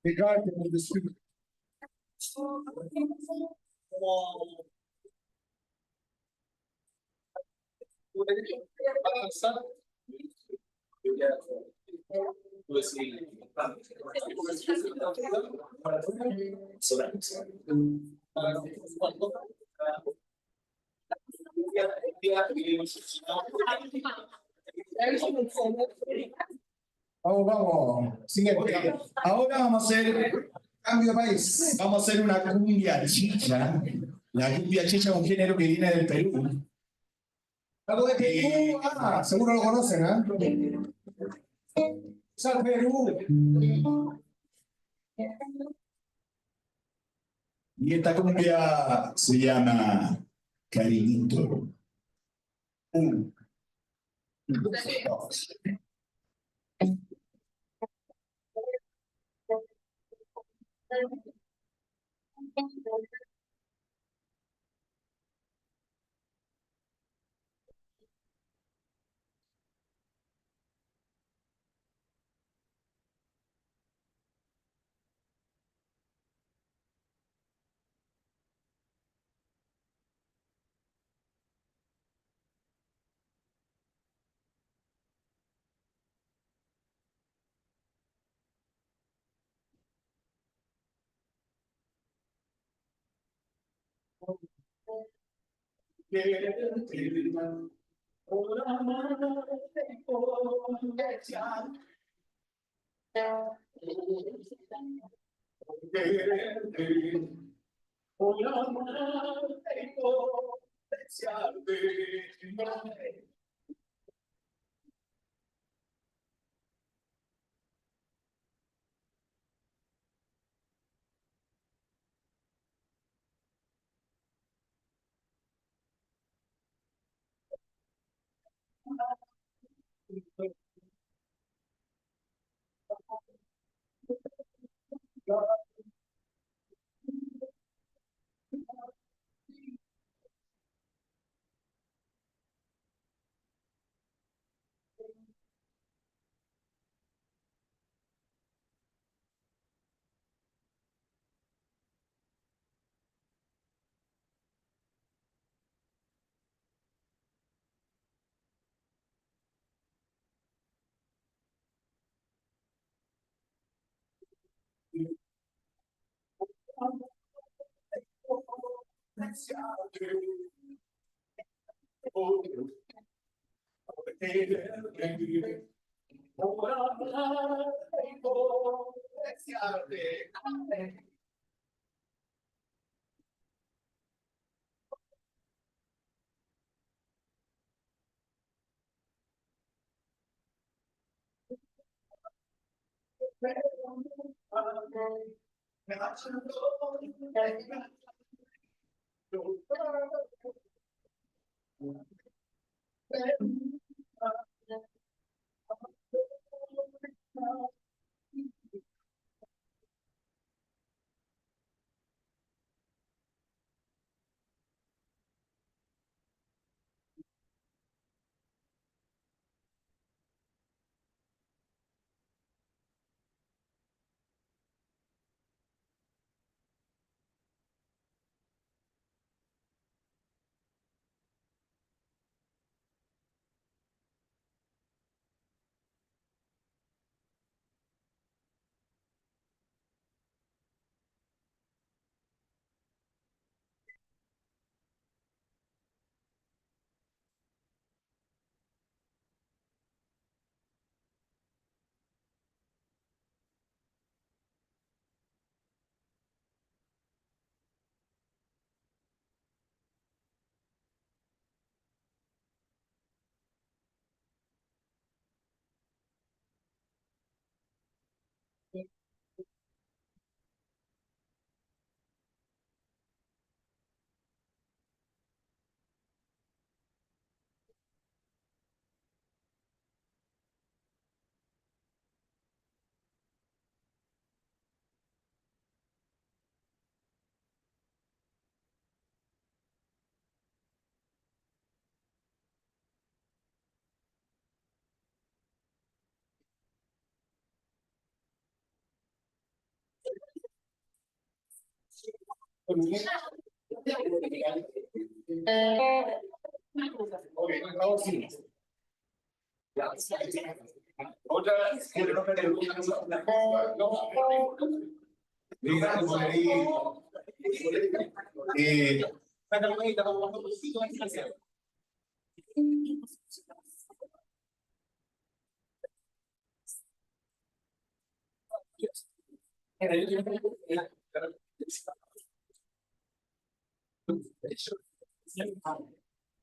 the guardian of the street. Vamos, vamos. Siguiente. Ahora vamos a hacer cambio de país. Vamos a hacer una cumbia chicha. La cumbia chicha es un género que viene del Perú. Algo de Perú. Ah, seguro lo conocen, ¿ah? ¡Sal Perú! Y esta cumbia se llama Cariñito. Un, dos.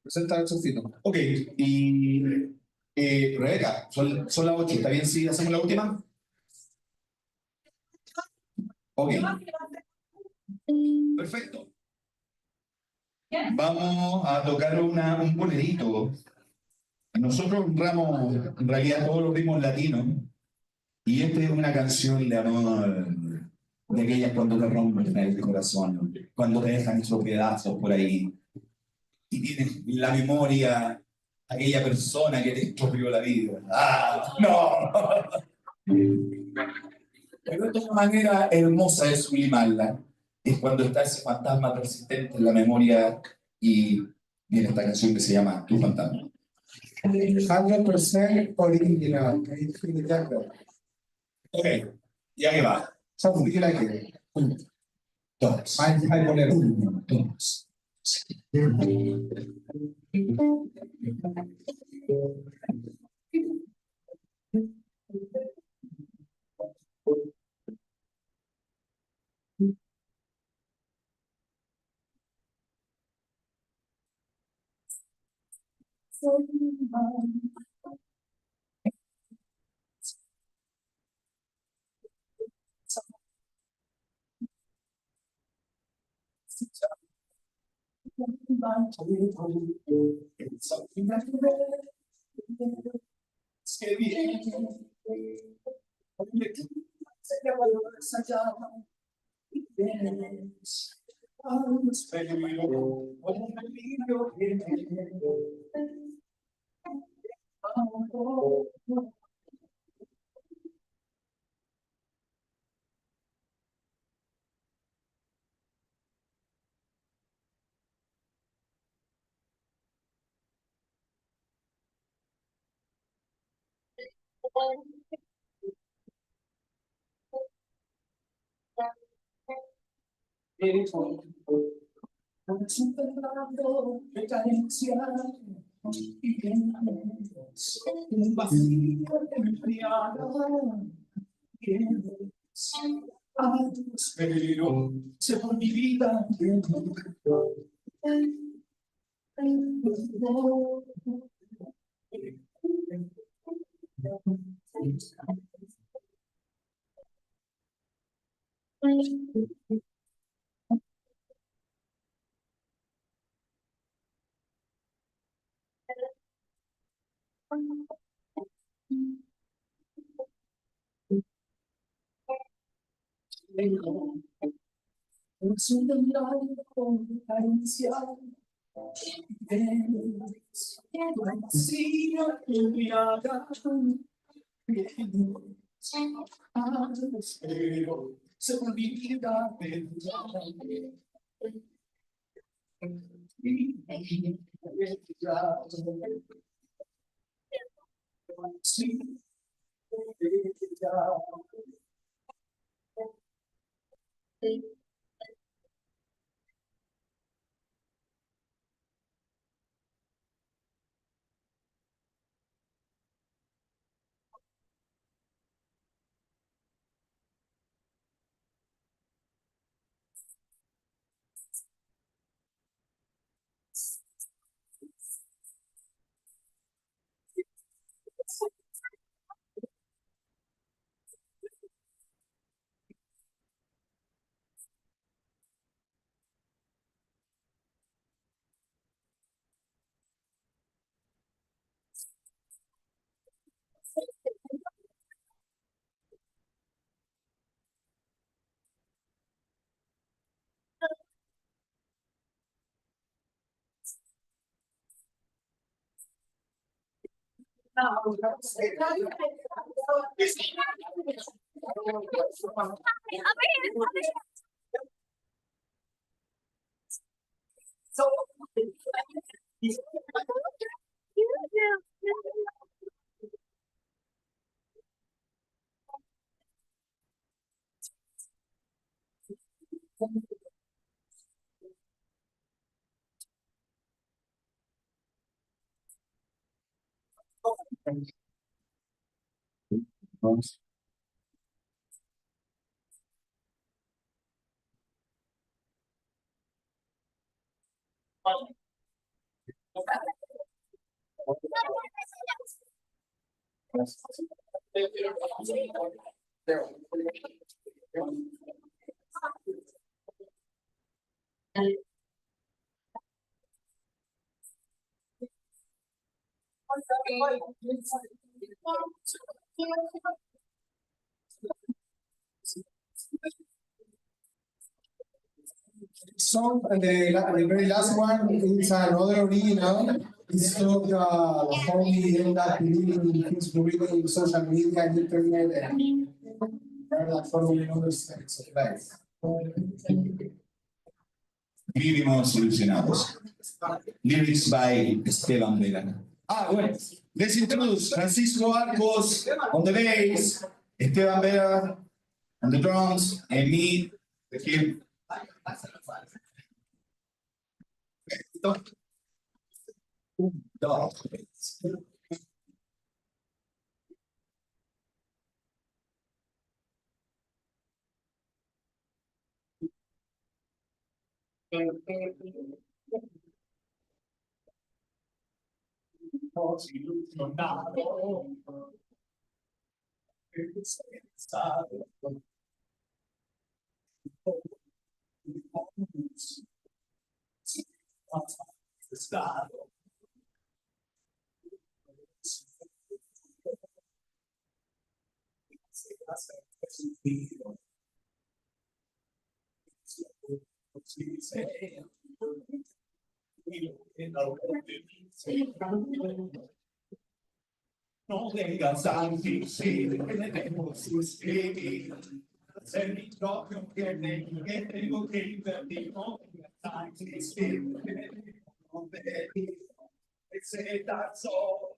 Presenta el sofito. Ok, y Rebeca, son las 8, ¿está bien si hacemos la última? Ok. Perfecto. Vamos a tocar un bolerito. Nosotros honramos en realidad todos los ritmos latinos y esta es una canción de amor de aquellas cuando te rompen el corazón, cuando te dejan esos pedazos por ahí y tienes la memoria aquella persona que te estropeó la vida. ¡Ah, no! Pero esta es una manera hermosa de sublimarla. Es cuando está ese fantasma persistente en la memoria y viene esta canción que se llama Tu fantasma. 100% original. Can you feel the jacket? Ok, ya que va. So, do you like it? Dos. Ay, bolero. Uno, dos. Un vacío que me embriaga, pero se fue mi vida. Es un temblor carencial, un vacío que me embriaga, pero se fue mi vida. So, and the very last one is another original. It's called the homie in that believing he's reading social media and internet and like following other aspects of life. Mínimo solucionados. Lyrics by Esteban Vega. Ah, bueno. Let's introduce Francisco Arcos on the bass, Esteban Vega on the drums, and me, the kid. Dos. No vengas a decir que le tengo sus hacer mi propio que tengo que invertir, no vengas a decir que le tengo que invertir, ese tazo.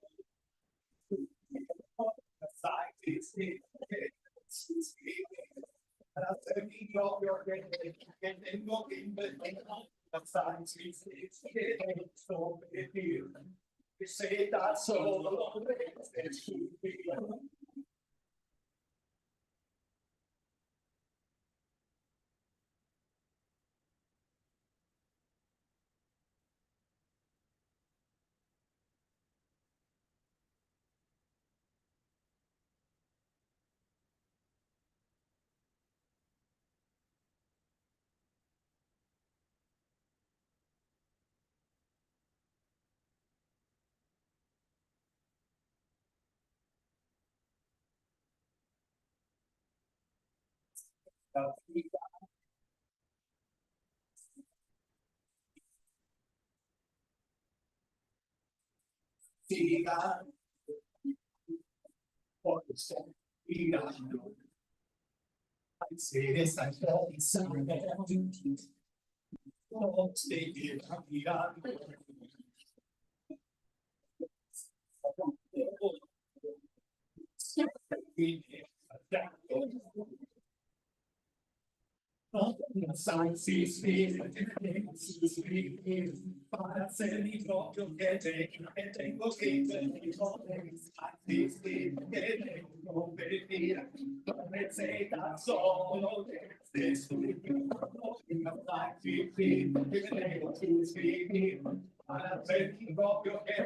Para hacer mi propio que tengo que invertir, no vengas a decir que tengo que invertir. Say that solo it's para ser mi propio que tengo que invertir, no pedir, receta solo de para ser mi propio que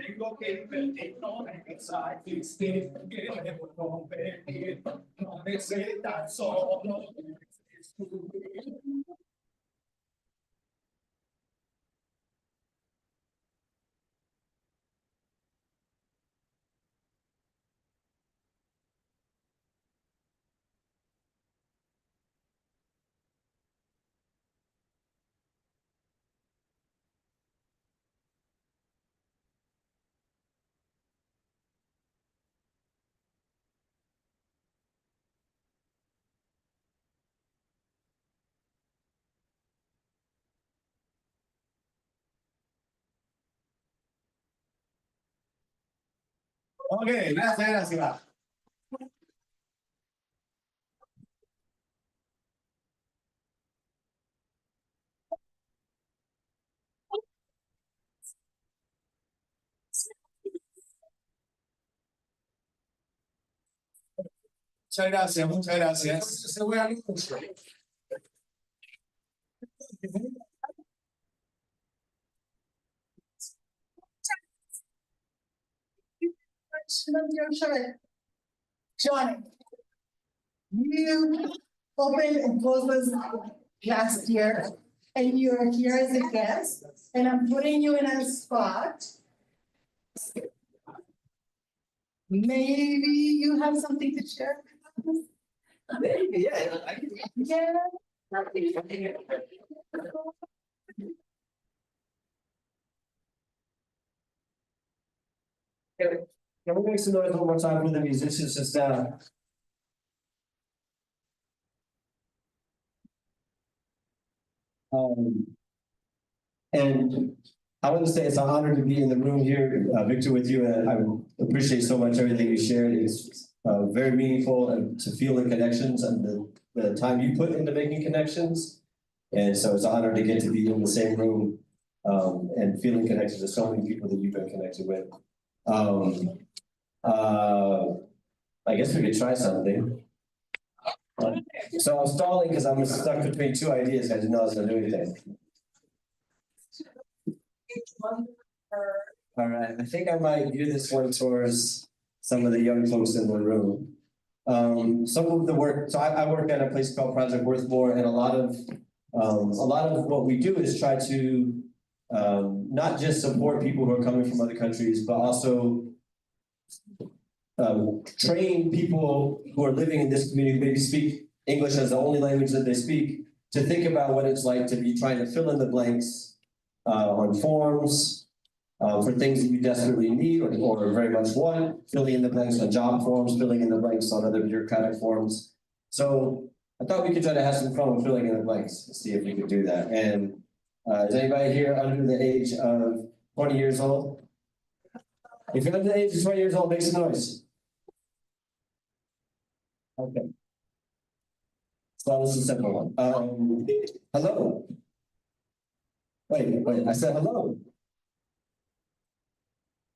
tengo que invertir, no existir, que debo competir, no receta solo Ok, gracias, gracias. Muchas gracias, muchas gracias. Johnny, you opened and closed this last year, and you're here as a guest, and I'm putting you in a spot. Maybe you have something to share with us? Maybe, yeah. Yeah. Can we make some noise one more time for the musicians just and I want to say it's an honor to be in the room here, Victor, with you, and I appreciate so much everything you shared. It's very meaningful and to feel the connections and the time you put into making connections. And so it's an honor to get to be in the same room and feeling connected to so many people that you've been connected with. I guess we could try something. So I'm stalling because I'm stuck between two ideas. I didn't know I was gonna do anything. All right, I think I might gear this one towards some of the young folks in the room. Some of the work, so I work at a place called Project Worthmore, and a lot of what we do is try to not just support people who are coming from other countries, but also train people who are living in this community, maybe speak English as the only language that they speak, to think about what it's like to be trying to fill in the blanks on forms for things that you desperately need or very much want, filling in the blanks on job forms, filling in the blanks on other bureaucratic forms. So I thought we could try to have some fun with filling in the blanks and see if we could do that. And is anybody here under the age of 20 years old? If you're under the age of 20 years old, make some noise. Okay. So this is a simple one. Hello. Wait, I said hello.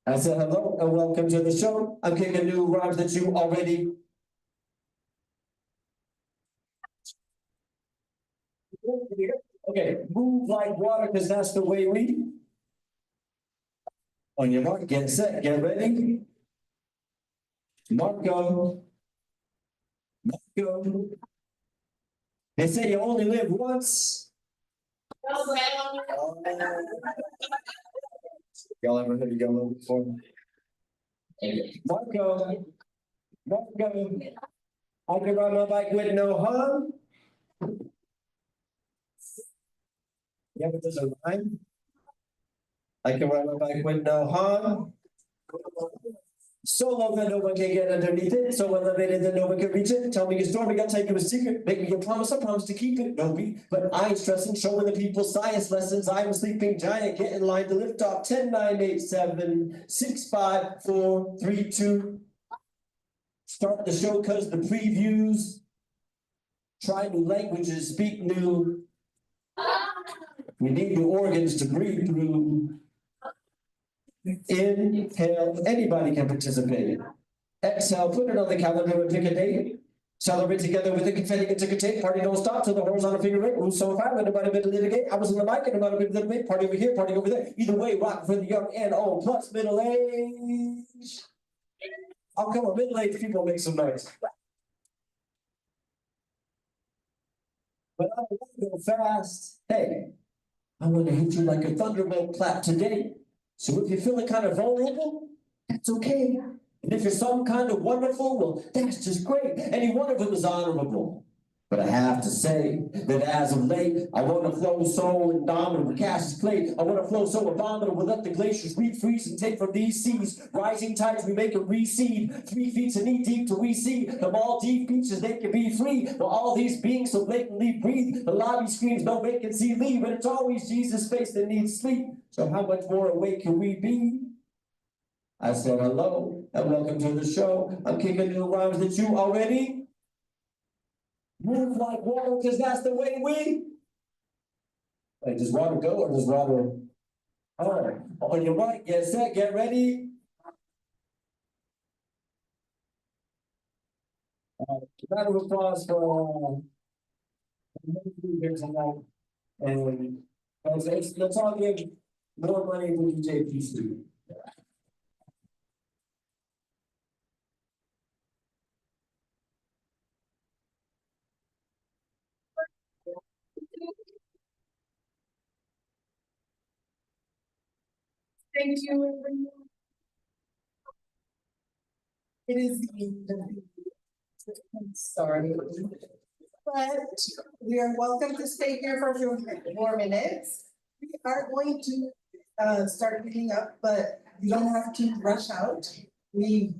I said hello and welcome to the show. I'm kicking new rhymes that you already. Okay, move like water because that's the way we. On your mark, get set, get ready. Marco. Marco. They say you only live once. Y'all ever heard of Yellow before? Marco. I can ride my bike with no harm. Yeah, but there's a rhyme. I can ride my bike with no harm. So long that no one can get underneath it. So elevated that no one can reach it. Tell me your story, I'll tell you a secret. Make me a promise, I promise to keep it. No beat, but I ain't stressing. Showing the people science lessons. I'm a sleeping giant. Get in line to lift off. 10, 9, 8, 7, 6, 5, 4, 3, 2. Start the show cause the previews. Try new languages, speak new. We need new organs to breathe through. Inhale, anybody can participate. Exhale, put it on the calendar and pick a date. Celebrate together with the confetti and ticker tape. Party don't stop till the horizontal figure eight. Rules so far, nobody been to litigate. I was in the mic and nobody been to litigate. Party over here, party over there. Either way, rock for the young and old, plus middle age. Oh, come on, middle-aged people make some noise. But I want to go fast. Hey, I want to hit you like a thunderbolt clap today. So if you're feeling kind of vulnerable, that's okay. And if you're some kind of wonderful, well, that's just great. Any one of them is honorable. But I have to say that as of late, I want to flow so indomitable, Cassius Clay. I want to flow so abominable, let the glaciers refreeze and take from these seas. Rising tides, we make them recede. 3 feet to knee deep till we see the Maldive beaches, they can be free. While all these beings so blatantly breathe, the lobby screams, no vacancy, leave. But it's always Jesus' face that needs sleep. So how much more awake can we be? I said hello and welcome to the show. I'm kicking new rhymes that you already move like water, cause that's the way we. Wait, does water go or does water? Oh, on your right, get set, get ready. Round of applause for here tonight. And let's all give more money to DJPC. Thank you, everyone. It is sorry. But we are welcome to stay here for a few more minutes. We are going to start picking up, but you don't have to rush out. We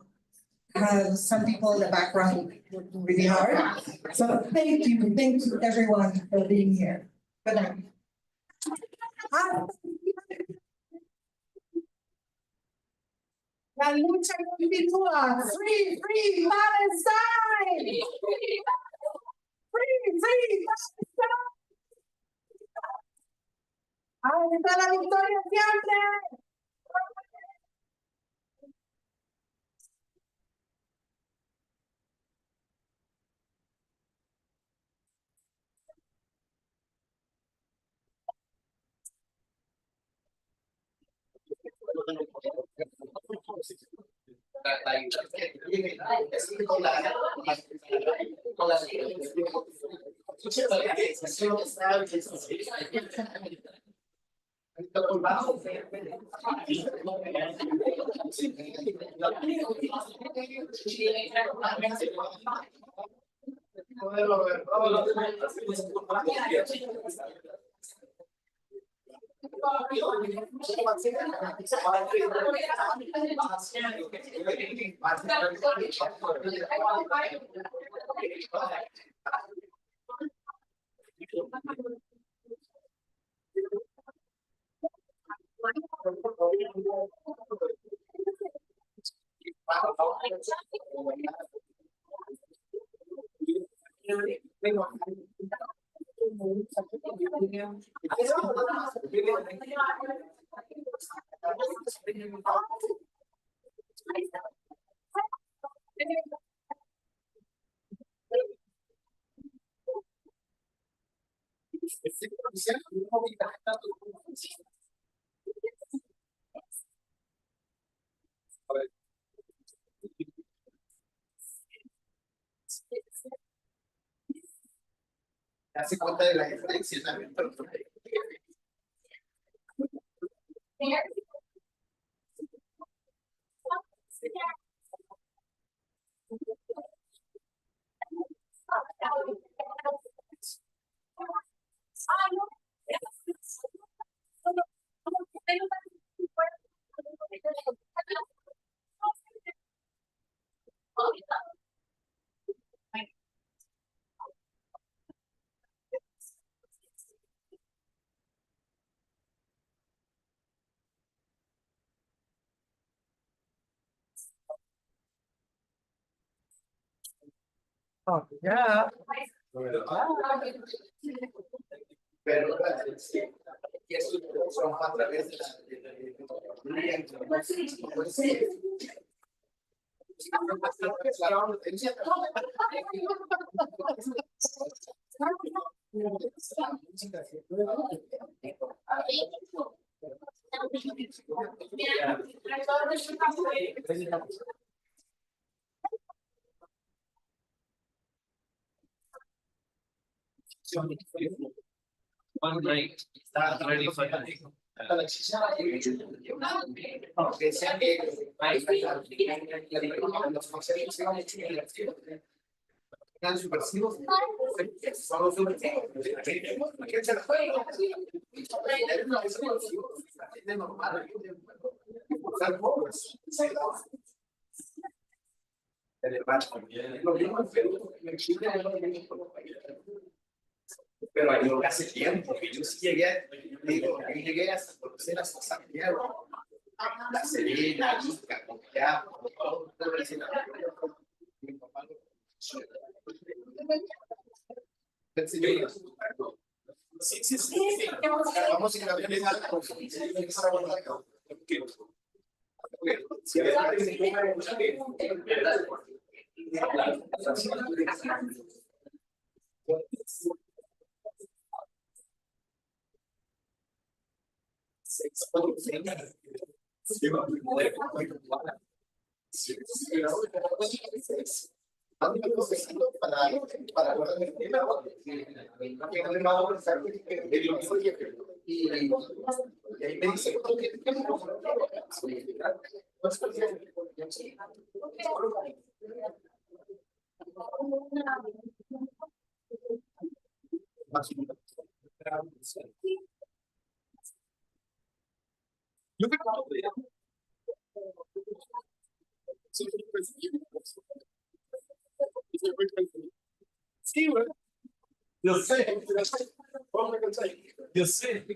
have some people in the background working really hard. So thank you everyone for being here. Good night. La lucha continúa. Free Palestine! Free Palestine! ¡Hasta la victoria siempre! Hace cuenta de la diferencia también. Oh, yeah. Pero y eso son a través de One night, start ready for the. Pero yo hace tiempo que yo sí llegué, digo, yo llegué hasta conocer hasta Santiago, La Serena, Sí, sí, sí. Vamos a ir a ver Sí, güey. Yo sé. Yo sé.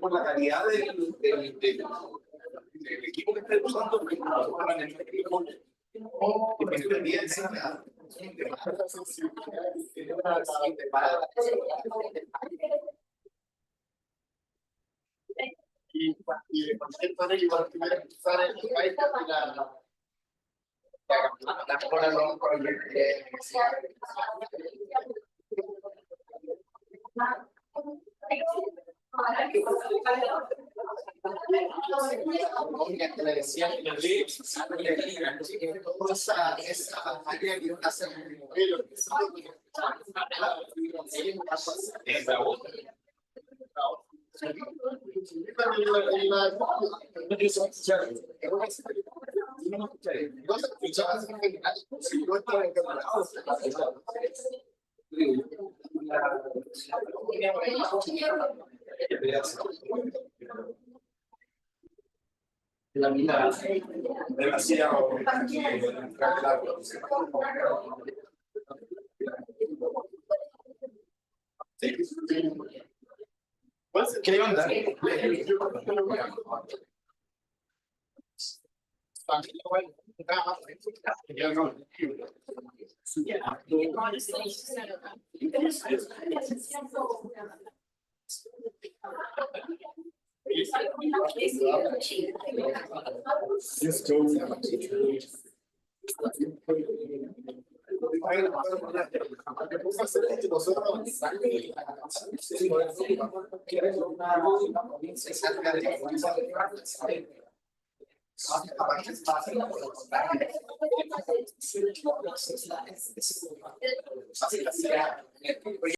Por la calidad del equipo que está usando, la vida demasiado ¿qué onda?